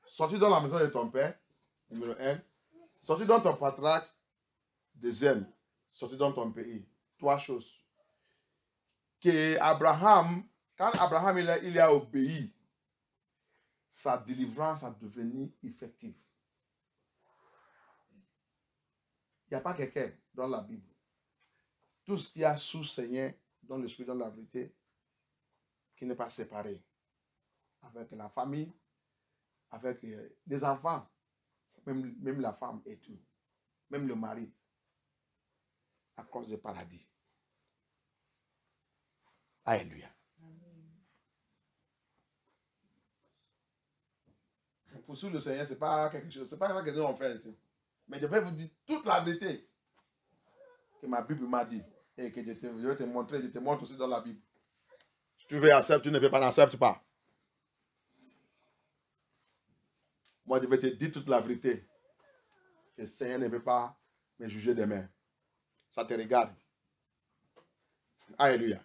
sorti dans la maison de ton père, numéro 1, sorti dans ton patriarche, deuxième, sorti dans ton pays. 3 choses. Que Abraham, quand Abraham il a obéi, sa délivrance a devenu effective. Il n'y a pas quelqu'un dans la Bible. Tout ce qui a sous Seigneur, dans l'esprit, dans la vérité, qui n'est pas séparé. Avec la famille, avec les enfants, même la femme et tout. Même le mari. À cause du paradis. Alléluia. Poursuivre le Seigneur, ce n'est pas quelque chose. Ce n'est pas ça que nous on fait ici. Mais je vais vous dire toute la vérité que ma Bible m'a dit. Et que je vais te montrer, je te montre aussi dans la Bible. Si tu veux accepter, tu ne veux pas, n'accepte pas. Moi, je vais te dire toute la vérité. Que le Seigneur ne veut pas me juger demain. Ça te regarde. Hallelujah.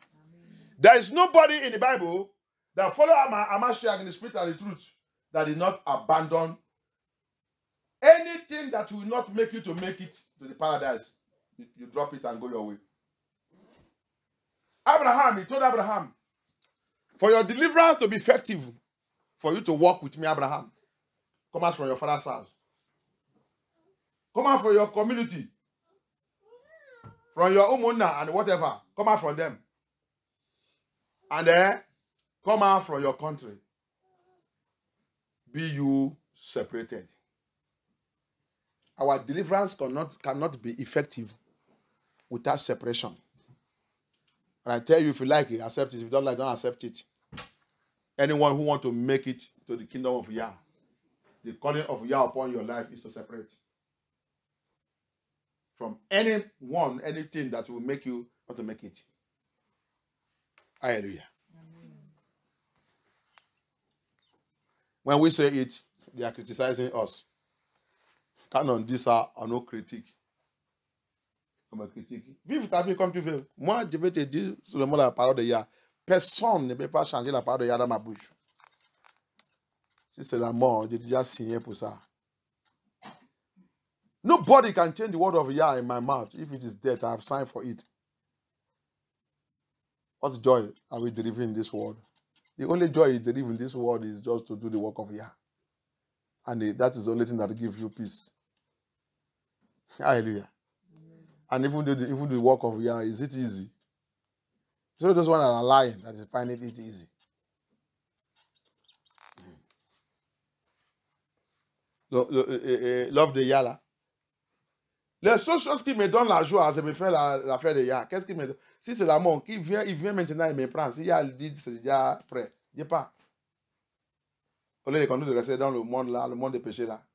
There is nobody in the Bible that follow Amashiach in the spirit and the truth that did not abandon anything that will not make you to make it to the paradise. You drop it and go your way. Abraham, he told Abraham, for your deliverance to be effective, for you to walk with me, Abraham, come out from your father's house. Come out from your community. From your umuna and whatever. Come out from them. And then, come out from your country. Be you separated. Our deliverance cannot be effective without separation. And I tell you, if you like it, accept it. If you don't like it, don't accept it. Anyone who wants to make it to the kingdom of Yah, the calling of Yah upon your life is to separate from anything that will make you not to make it. Hallelujah. Amen. When we say it, they are criticizing us. Canon, these are no critique. Comme critique. Vive ta vie comme tu veux. Moi, je vais te dire sur le mot la parole de Yah. Personne ne peut pas changer la parole de Yah dans ma bouche. Si c'est la mort, j'ai déjà signé pour ça. Nobody can change the word of Yah in my mouth. If it is dead, I have signed for it. What joy are we delivering in this world? The only joy you deliver in this world is just to do the work of Yah. And that is the only thing that gives you peace. Hallelujah. And even the work of Yah, is it easy? So those ones are lying that is finding it easy. Love de Yah là. Les seules choses qui me donnent la joie, c'est me faire l'affaire de Yah. Qu'est-ce qui me donne? Si c'est l'amour, il vient maintenant, il me prend. Si Yah dit, c'est déjà prêt. Je pas. Au lieu de nous rester dans le monde là, le monde des péchés là,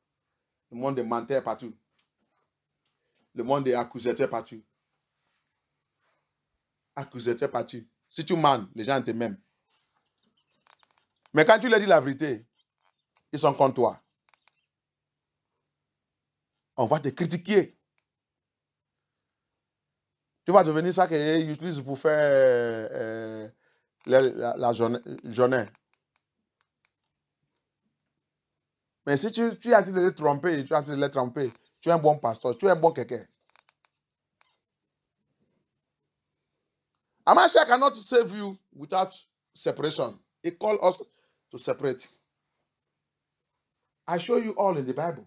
le monde des menteurs partout, le monde des accusateurs partout. Accusateurs partout. Si tu mens, les gens te m'aiment. Mais quand tu leur dis la vérité, ils sont contre toi. On va te critiquer. Tu vas devenir ça qu'ils utilisent pour faire la journée. Mais si tu es en train de les tromper, tu es en train de les tromper, tu es un bon pasteur, tu es un bon quelqu'un. Amashiach cannot save you without separation. He called us to separate. I show you all in the Bible.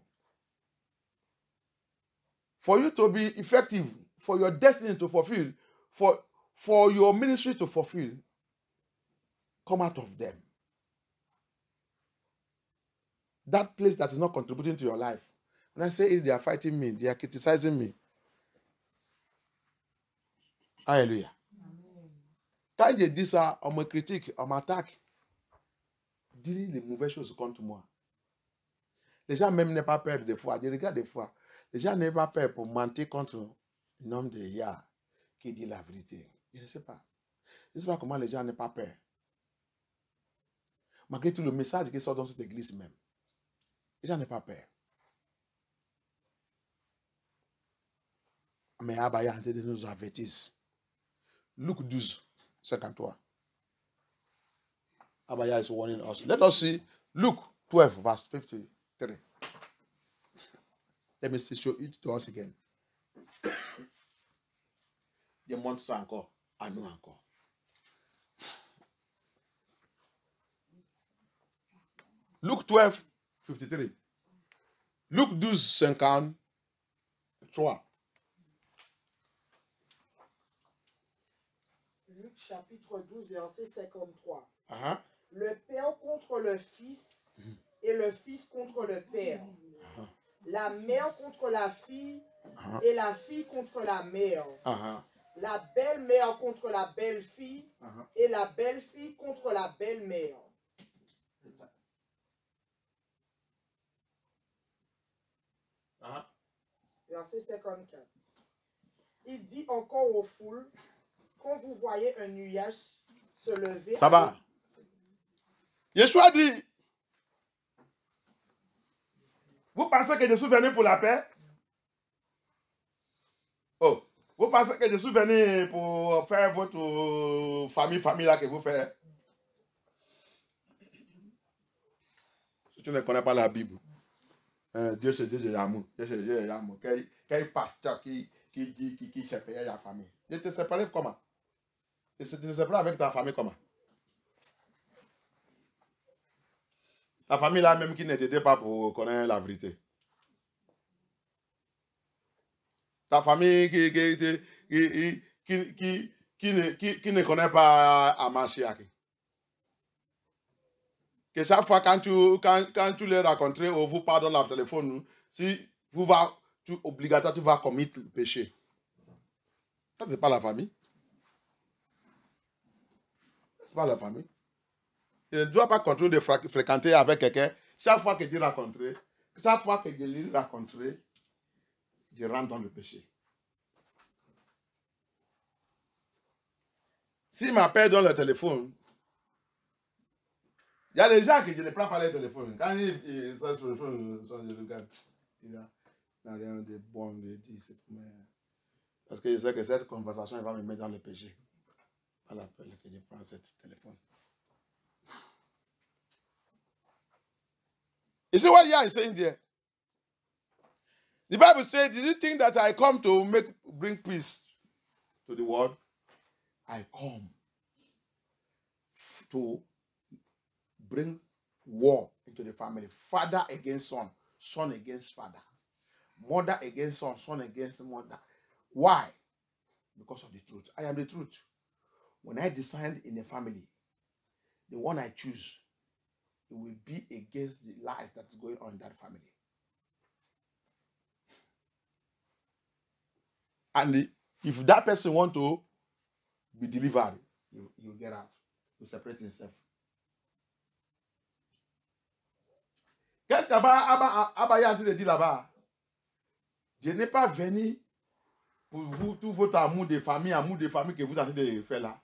For you to be effective, for your destiny to fulfill, for your ministry to fulfill, come out of them. That place that is not contributing to your life. When I say it, they are fighting me. They are criticizing me. Hallelujah. Amen. Quand je dis ça, on me critique, on m'attaque. Dis les mauvaises choses contre moi. Les gens même n'ont pas peur des fois. Je regarde des fois. Les gens n'ont pas peur pour mentir contre un homme de Yah qui dit la vérité. Je ne sais pas. Je ne sais pas comment les gens n'ont pas peur. Malgré tout le message qui sort dans cette église même. Les gens n'ont pas peur. Mais Abaya a de nous avertir. Luc 12, 53. Abaya is warning us. Let us see Luke 12, verse 53. Let me show it to us again. Je montre ça encore. À nous encore. Luke 12, 53. Luc 12, 53. Luc chapitre 12, verset 53. Uh-huh. Le père contre le fils et le fils contre le père. Uh-huh. La mère contre la fille Uh-huh. et la fille contre la mère. Uh-huh. La belle-mère contre la belle-fille Uh-huh. et la belle-fille contre la belle-mère. Uh-huh. Verset 54. Il dit encore aux foules, quand vous voyez un nuage se lever... Ça va. Yeshua dit, vous pensez que je suis venu pour la paix? Oh, vous Vous pensez que je suis venu pour faire votre famille là que vous faites? Si tu ne connais pas la Bible, Dieu c'est Dieu de l'amour. Dieu c'est Dieu de l'amour. Quel pasteur qui séparait la famille? Je te séparais comment? Tu te séparais avec ta famille comment? Ta famille là même qui ne t'aidait pas pour connaître la vérité. Ta famille qui ne connaît pas Amashiach. Que chaque fois quand tu les rencontres ou vous parlez dans le téléphone, si vous va, obligatoire, tu vas commettre le péché. Ça, c'est pas la famille. C'est pas la famille. Tu ne dois pas continuer de fréquenter avec quelqu'un. Chaque fois que tu rencontres, chaque fois que je l'ai rencontré, je rentre dans le péché. S'il m'appelle dans le téléphone, il y a des gens qui ne prennent pas le téléphone. Quand ils sont sur le téléphone, je regarde. Il n'a rien de bon de dire. Parce que je sais que cette conversation elle va me mettre dans le péché. Pas la peine que je prends ce téléphone. You see what you are saying there? The Bible says, did you think that I come to bring peace to the world? I come to bring war into the family. Father against son, son against father. Mother against son, son against mother. Why? Because of the truth. I am the truth. When I decide in a family, the one I choose, it will be against the lies that's going on in that family. And if that person want to be delivered, you get out. You separate himself. Qu'est-ce qu'Abaya a dit là-bas? Je n'ai pas venu pour vous, tout votre amour de famille que vous êtes en train de faire là.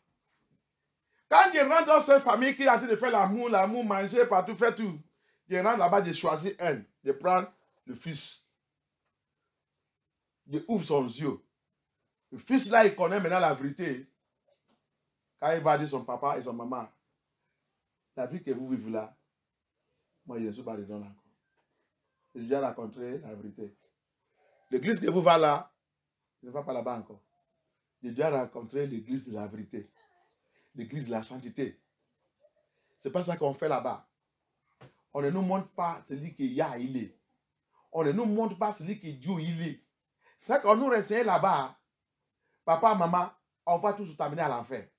Quand je rentre dans cette famille qui est en train de faire l'amour, manger, partout, faire tout, je rentre là-bas, je choisis un. Je prends le fils. Je ouvre son yeux. Le fils là, il connaît maintenant la vérité. Quand il va dire son papa et son maman, la vie que vous vivez là, moi je ne suis pas dedans encore. J'ai déjà rencontré la vérité. L'église que vous va là, je ne vais pas là-bas encore. J'ai déjà rencontré l'église de la vérité. L'église de la sainteté. C'est pas ça qu'on fait là-bas. On ne nous montre pas celui qui y a, il est. On ne nous montre pas celui qui Dieu, il est. C'est ça qu'on nous renseigne là-bas. Papa, maman, on va tous t'amener à l'enfer.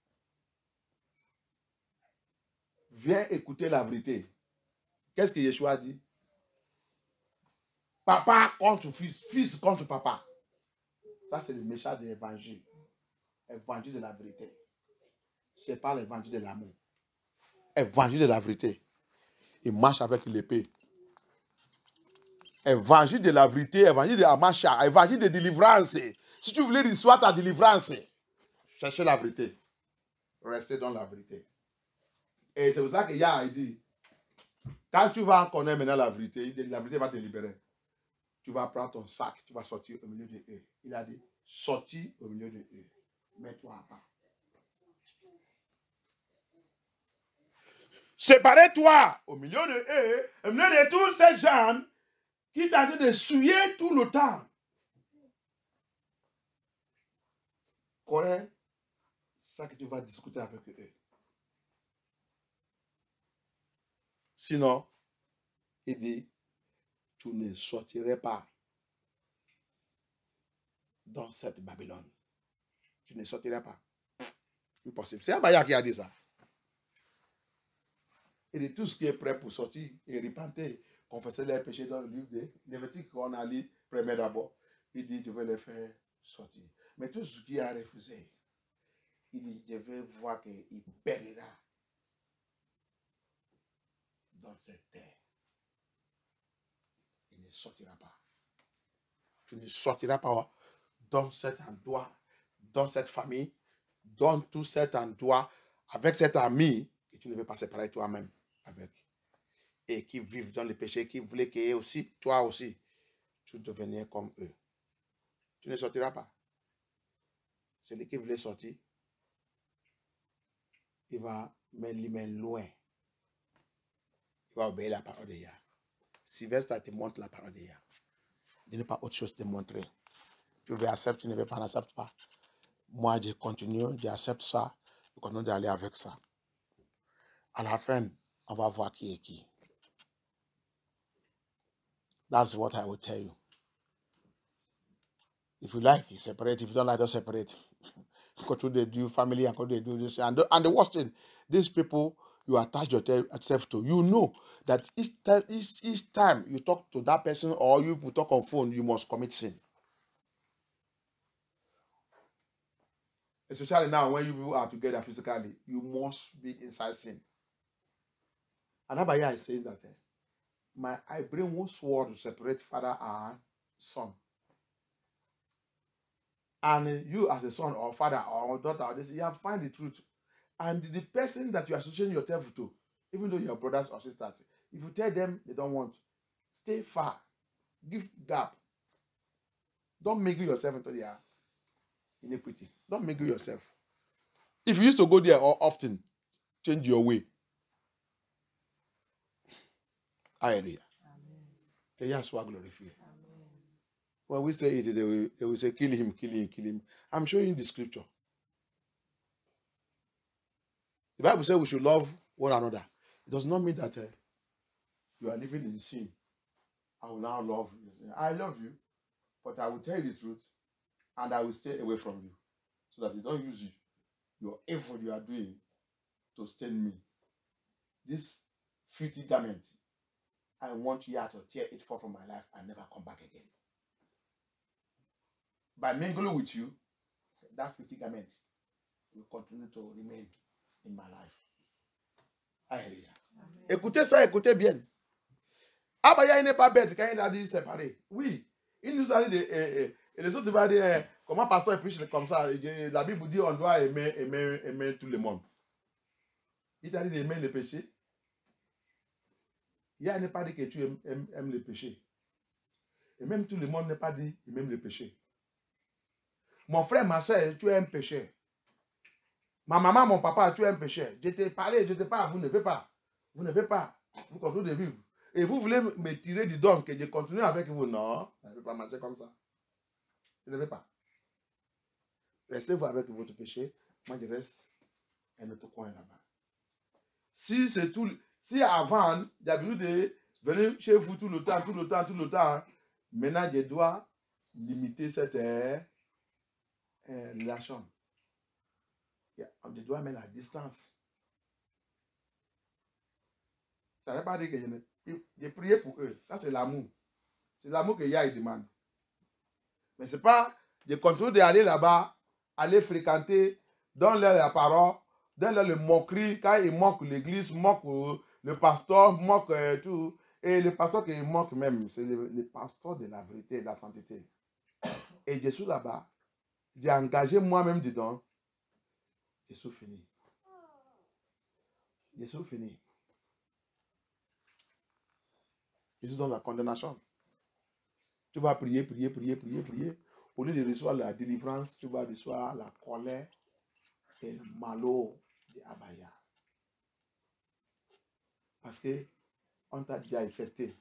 Viens écouter la vérité. Qu'est-ce que Yeshua dit? Papa contre fils, fils contre papa. Ça, c'est le message de l'évangile. Évangile de la vérité. Ce n'est pas l'évangile de l'amour. Évangile de la vérité. Il marche avec l'épée. Évangile de la vérité, évangile de la marche, évangile de délivrance. Si tu voulais recevoir ta délivrance, cherchez la vérité. Restez dans la vérité. Et c'est pour ça que Yah il dit, quand tu vas connaître maintenant la vérité va te libérer. Tu vas prendre ton sac, tu vas sortir au milieu de eux. Il a dit, sortis au milieu de eux. Mets-toi à part. Séparez-toi au milieu de eux, au milieu de tous ces gens qui t'ont en train de souiller tout le temps. Connais ça que tu vas discuter avec eux. Sinon, il dit, tu ne sortirais pas dans cette Babylone. Tu ne sortirais pas. Impossible. C'est Abaya qui a dit ça. Il dit tout ce qui est prêt pour sortir et repenter, confesser leurs péchés dans le livre de Lévitique qu'on a lu premier d'abord. Il dit, je vais les faire sortir. Mais tout ce qui a refusé, il dit, je vais voir qu'il périra dans cette terre. Il ne sortira pas. Tu ne sortiras pas dans cet endroit, dans cette famille, dans tout cet endroit, avec cet ami que tu ne veux pas séparer toi-même avec. Et qui vivent dans le péché, qui voulaient que aussi, toi aussi, tu deviens comme eux. Tu ne sortiras pas. celui qui voulait sortir, il va mettre loin. Il va obéir la parole de Yah. Sylvestre te montre la parole de Yah. Il n'y a pas autre chose de montrer. Tu veux accepter, tu ne veux pas, n'accepte pas. Moi, je continue, j'accepte ça, je continue d'aller avec ça. À la fin, on va voir qui est qui. That's what I will tell you. If you like, you separate. If you don't like, don't separate. Because they do family and they do this. And the worst thing, these people you attach yourself to, you know that each time you talk to that person or you talk on phone, you must commit sin. Especially now when you people are together physically, you must be inside sin. And Abaya is saying that I bring one sword to separate father and son. And you as a son or father or daughter, you have find the truth. And the person that you are associating yourself to, even though you're brothers or sisters, if you tell them they don't want, stay far. Give gap. Don't mingle yourself into their iniquity. Don't mingle yourself. If you used to go there often, change your way. Hallelujah. Can you swag glorify? When we say it, they will say, kill him, kill him, kill him. I'm showing you the scripture. The Bible says we should love one another. It does not mean that you are living in sin. I will now love you. I love you, but I will tell you the truth, and I will stay away from you, so that you don't use your effort you are doing to stain me. This filthy garment, I want you to tear it forth from my life and never come back again. By mingling with you, that filthy garment will continue to remain in my life. Alléluia. Écoutez ça, écoutez bien. Abaya n'est pas bête quand il a dit séparer. Oui, il nous a dit et les autres vont dire comment pasteur prêche comme ça. La Bible dit on doit aimer tout le monde. Il t'a dit d'aimer le péché. Il n'est pas dit que tu aimes le péché. Et même tout le monde n'est pas dit qu'il aime le péché. Mon frère, ma soeur, tu es un pécheur. Ma maman, mon papa, tu es un pécheur. Je t'ai parlé, je te parle, vous ne faites pas. Vous ne faites pas. Vous continuez de vivre. Et vous voulez me tirer du don que je continue avec vous. Non, je ne vais pas marcher comme ça. Je ne vais pas. Restez-vous avec votre péché. Moi, je reste un autre coin là-bas. Si c'est tout, si avant, d'habitude de venir chez vous tout le temps, maintenant, je dois limiter cette relation. On doit mettre la distance. Ça ne veut pas dire que je priais pour eux. Ça, c'est l'amour. C'est l'amour que Yah demande. Mais ce n'est pas de continuer d'aller là-bas, aller fréquenter, donner-leur la parole, donner-leur le moquerie, quand ils moquent l'église, moquent le pasteur, moquent tout. Et le pasteur qui moque même, c'est le pasteur de la vérité et de la sainteté. Et je suis là-bas. J'ai engagé moi-même dedans. Je suis fini. Je suis fini. Je suis dans la condamnation. Tu vas prier, prier, prier, prier, prier. Au lieu de recevoir la délivrance, tu vas recevoir la colère et le malheur de Abaya. Parce que on t'a déjà infecté.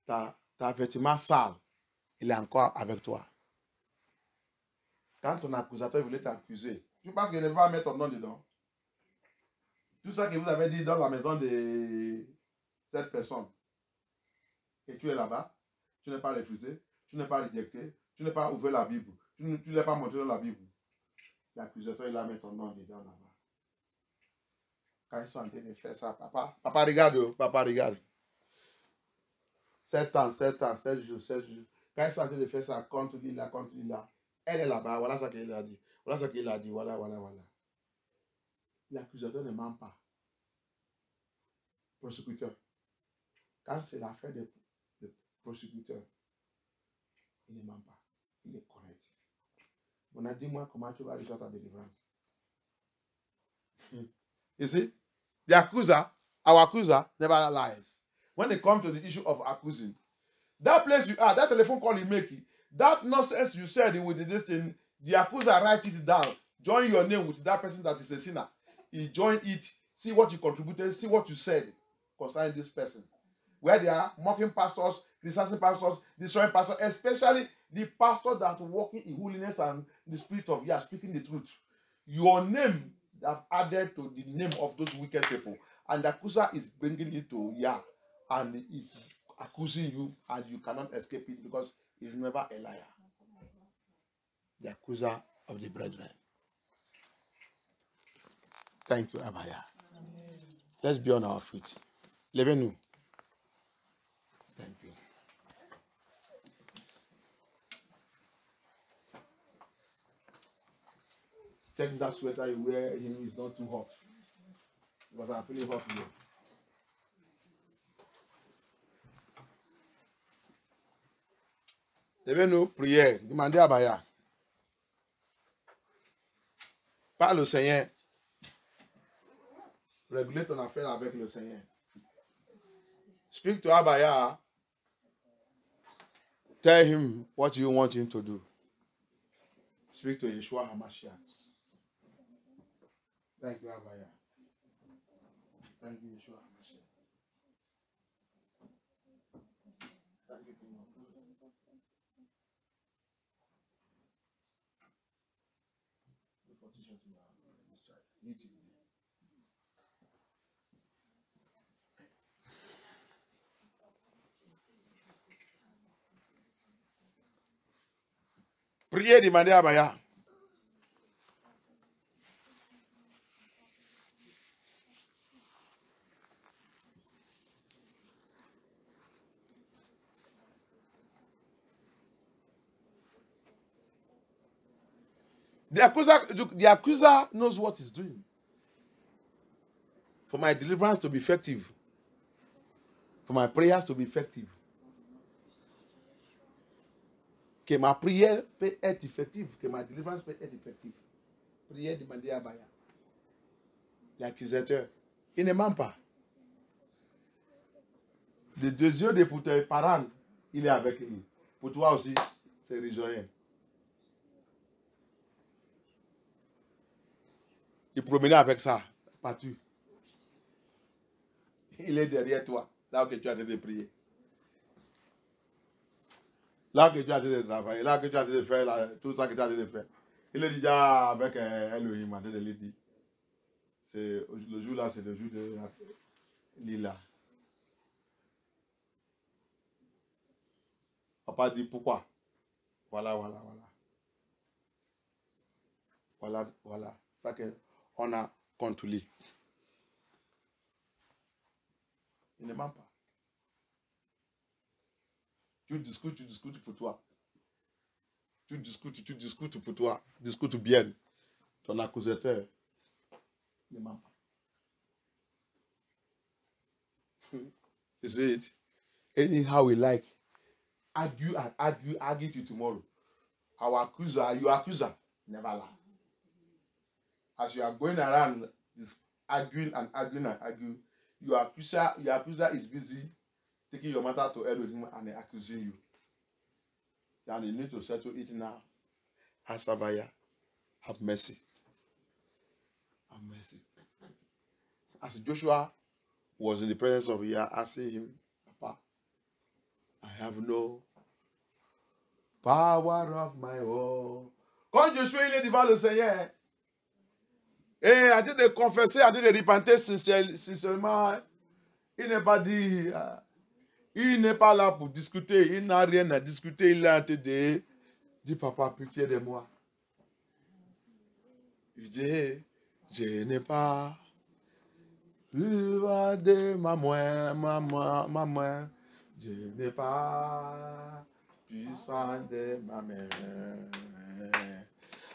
Ta vêtement sale, il est encore avec toi. Quand ton accusateur voulait t'accuser, tu penses qu'il ne va pas mettre ton nom dedans? Tout ça que vous avez dit dans la maison de cette personne, et tu es là-bas, tu n'es pas refusé, tu n'es pas rejeté, tu n'es pas ouvert la Bible, tu ne l'as pas montré dans la Bible. L'accusateur, il a mis ton nom dedans là-bas. Quand ils sont en train de faire ça, papa regarde, papa regarde. 7 ans, 7 jours. Quand ils sont en train de faire ça, contre lui là. Elle est là-bas, voilà ce qu'il a dit. Voilà. L'accusateur ne ment pas. Prosécuteur. Quand c'est l'affaire de prosécuteur, il ne ment pas. Il est correct. On a dit, moi, comment tu vas recevoir ta délivrance? You see? The accuser, our accuser, never lies. When it comes to the issue of accusing, that place you are, that telephone call you make, That nonsense you said with this thing, the accuser write it down. Join your name with that person that is a sinner. He joined it. See what you contributed. See what you said concerning this person. Where they are mocking pastors, criticizing pastors, destroying pastors, especially the pastor that walking in holiness and the spirit of speaking the truth. Your name have added to the name of those wicked people, and the accuser is bringing it to and is accusing you, and you cannot escape it because he's never a liar. The accuser of the brethren. Thank you, Abaya. Let's be on our feet. Levez-nous. Thank you. Check that sweater you wear. It's not too hot. Because I'm feeling hot here. Levez-nous, prière. Demandez à Abaya. Parle au Seigneur. Régulez ton affaire avec le Seigneur. Speak to Abaya. Tell him what you want him to do. Speak to Yeshua HaMashiach. Thank you, Abaya. Thank you, Yeshua HaMashiach. Thank you, King of Glory. Look for t-shirt to this child. Eat it. Priez, demandez à Abaya. The accuser knows what he's doing. For my deliverance to be effective, for my prayers to be effective, que ma prière peut être effective, que ma délivrance peut être effective. Priez, demandez à Abaya. L'accusateur, il ne ment pas. Le désir de pour tes parents, il est avec lui. Pour toi aussi, c'est rejoignant. Il promenait avec ça, partout. Il est derrière toi, là où tu as de prier. Là que tu as de travailler, là que tu as de faire tout ça que tu as de faire. Il est déjà avec Elohim, en train de lui dire. Le jour là, c'est le jour de Lila. Papa dit pourquoi. Voilà. Ça qu'on a contre lui. Il ne ment pas. Tu discutes pour toi. Tu discutes pour toi. Discute bien. Ton accusateur ne ment pas. You see it? Anyhow we like. Argue till tomorrow. Our accuser, your accuser, never lie. As you are going around this arguing, your accuser is busy taking your matter to Elohim and accusing you. And you need to settle it now. Ask Abaya, have mercy. Have mercy. As Joshua was in the presence of Yah, asking him, Papa, I have no power of my own. Quand Joshua il est devant le Seigneur, et a dit de confesser, a dit de repenter sincèrement, il n'est pas dit, il n'est pas là pour discuter, il n'a rien à discuter, il a dit, Papa, pitié de moi. Il dit, je n'ai pas plus de ma main, je n'ai pas puissant de ma main.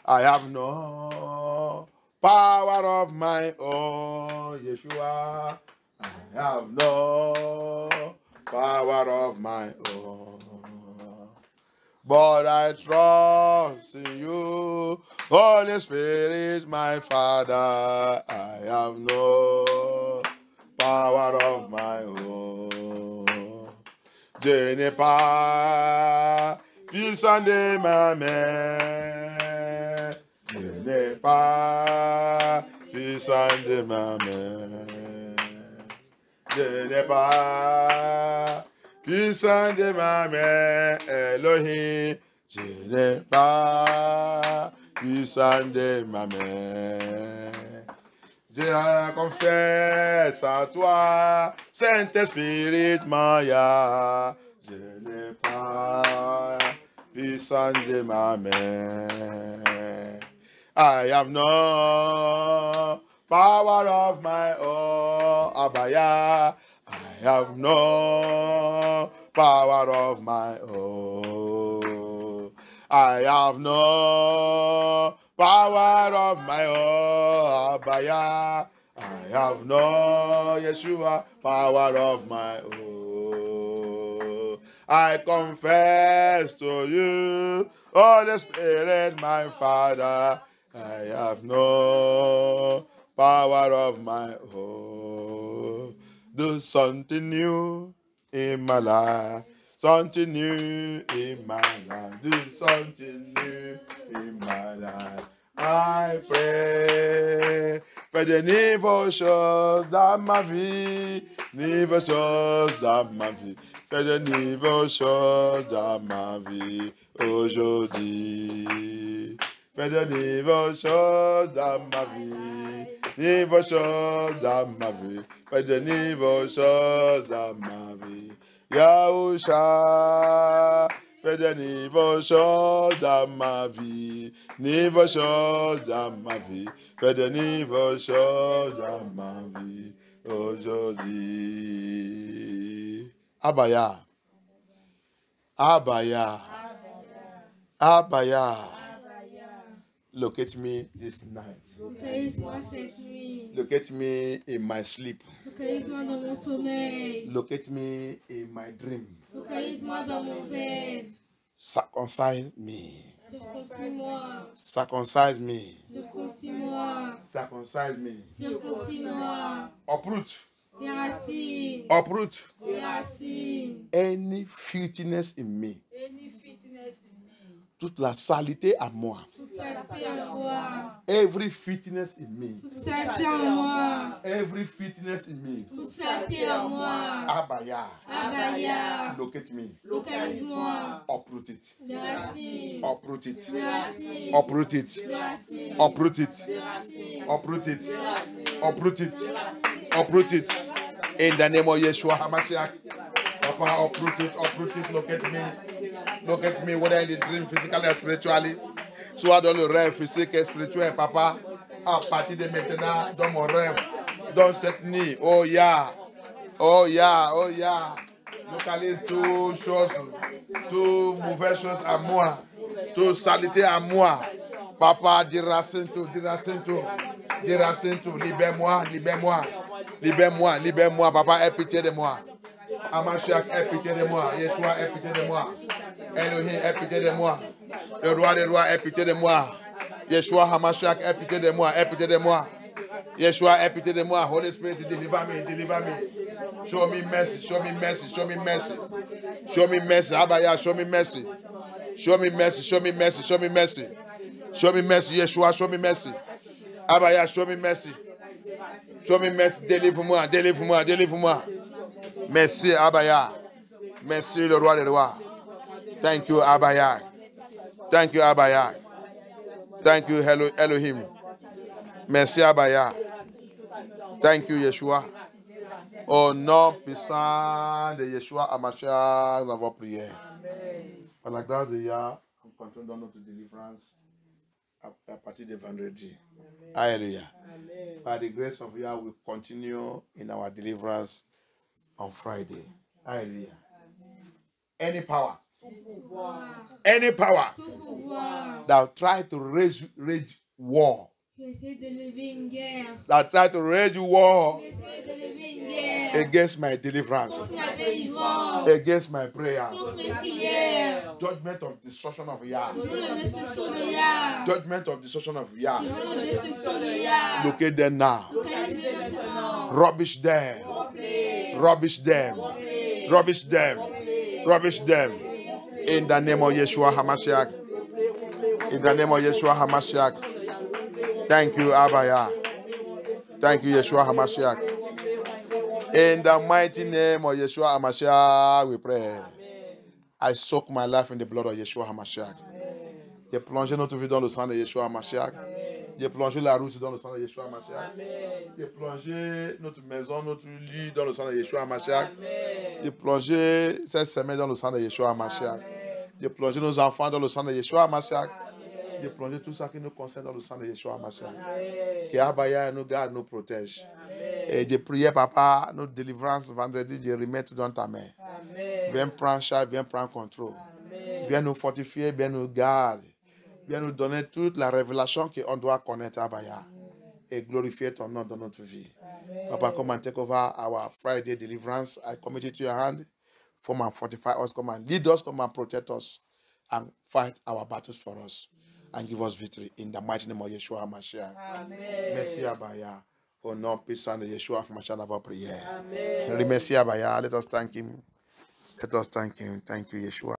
I have no power of my own, Yeshua. I have no power of my own. But I trust in you, Holy Spirit, my Father. I have no power of my own. Je n'ai pas puissant de ma main. Je n'ai pas puissant de ma main. Je n'ai pas puissant de ma main, Elohim. Je n'ai pas puissant de ma main. Je confesse à toi, Saint-Esprit, Maya. Je n'ai pas puissant de ma main. I have no power of my own, Abaya. I have no power of my own. I have no power of my own, Abaya. I have no, Yeshua, power of my own. I confess to you, Holy Spirit, my Father, I have no power of my own. Do something new in my life. Something new in my life. Do something new in my life. I pray for the nouveau chose dans ma vie. Nouveau chose dans ma vie. Fais de nouveau chose dans ma vie aujourd'hui. Fais de nouveau chose dans ma vie. Nouveau chose dans ma vie. Fais de nouveau chose dans ma vie. Yahusha, fais de nouveau chose dans ma vie. Nouveau chose dans ma vie. Fais de nouveau chose dans ma vie aujourd'hui. Abaya. Abaya. Abaya. Locate me this night. Localise-moi cette nuit. Locate me in my sleep. Localise-moi dans mon sommeil. Locate me in my dream. Localise-moi dans mon rêve. Circumcise me. Circoncis-moi. Circumcise me. Circoncis-moi. Circumcise me. Circoncis-moi. Uproot. Les racines. Uproot Les racines. any filthiness in me. Any fitness in me. Toute la saleté à moi. Toute saleté en moi. Every filthiness in me. Toute saleté en moi. Every filthiness in me. Toute saleté en moi. Abaya. Abaya. Locate me. Localise-moi. Uproot it. Les racines. Uproot it. Les racines. Uproot it. Les racines. Uproot it. Les racines. Uproot it. Uproot it. Uproot it. In the name of Yeshua HaMashiach. Papa, uproot it, locate me. Locate me, whether in the dream, physically or spiritually. Soit dans le rêve physique et spirituel, papa. À partir de maintenant, dans mon rêve, dans cette nuit. Oh yeah. Oh yeah, oh yeah. Localise toutes choses, toutes mauvaises choses à moi. Toute saleté à moi. Papa, déracine tout, déracine tout. Déracine tout. Libère-moi, libère-moi. Libère-moi, libère-moi. Papa, aie pitié de moi. Amashak, aie pitié de moi. Yeshua, aie pitié de moi. Elohim, aie pitié de moi. Le roi des rois, aie pitié de moi. Yeshua, Hamashak, aie pitié de moi. Aie pitié de moi. Yeshua, aie pitié de moi. Holy Spirit, deliver me, deliver me. Show me mercy, show me mercy, show me mercy. Show me mercy, Abaya, show me mercy. Show me mercy, show me mercy, show me mercy. Show me mercy, Yeshua, show me mercy. Abaya, show me mercy. Show me mercy, délivre-moi, délivre-moi, délivre-moi. Merci, Abaya. Merci, le roi des rois. Thank you, Abaya. Thank you, Abaya. Thank you, Elohim. Merci, Abaya. Thank you, Yeshua. Au nom puissant de Yeshua HaMashiach, nous avons prié. Par la grâce de Yah, on continue dans notre délivrance à partir de vendredi. Alléluia. By the grace of Yah, we continue in our deliverance on Friday. Hallelujah. Any power Tout pouvoir. that try to raise war, Qui essaie de lever une guerre. that try to raise war Qui essaie de lever une guerre. against my deliverance, Contre ma délivrance. against my prayers, Contre mes prières. judgment of destruction of Yah, Pour la destruction de Yah. judgment of destruction of Yah, Pour la destruction de Yah. locate them now, Localisez maintenant. rubbish them, rubbish them, rubbish them, rubbish them. In the name of Yeshua HaMashiach. In the name of Yeshua HaMashiach. Thank you, Abaya. Thank you, Yeshua HaMashiach. In the mighty name of Yeshua HaMashiach, we pray. I soak my life in the blood of Yeshua HaMashiach. J'ai plongé notre vie dans le sang de Yeshua HaMashiach. J'ai plongé la route dans le sang de Yeshua HaMashiach. J'ai plongé notre maison, notre lit dans le sang de Yeshua HaMashiach. J'ai plongé cette semaine dans le sang de Yeshua HaMashiach. J'ai plongé nos enfants dans le sang de Yeshua HaMashiach. J'ai plongé tout ça qui nous concerne dans le sang de Yeshua HaMashiach. Que Abaya nous garde, nous protège. Et j'ai prié, papa, notre délivrance vendredi, je remets tout dans ta main. Viens prendre charge, viens prendre contrôle. Viens nous fortifier, viens nous garder. Viens nous donner toute la révélation qu'on doit connaître, Abaya. Et glorifier ton nom dans notre vie. Papa, come and take over our Friday deliverance. I commit it to your hand. Come and fortify us, come and lead us, come and protect us, and fight our battles for us. And give us victory in the mighty name of Yeshua HaMashiach. Merci, Abaya. Au nom puissant de Yeshua HaMashiach, d'avoir prière. Remercie Abaya. Let us thank him. Let us thank him. Thank you, Yeshua.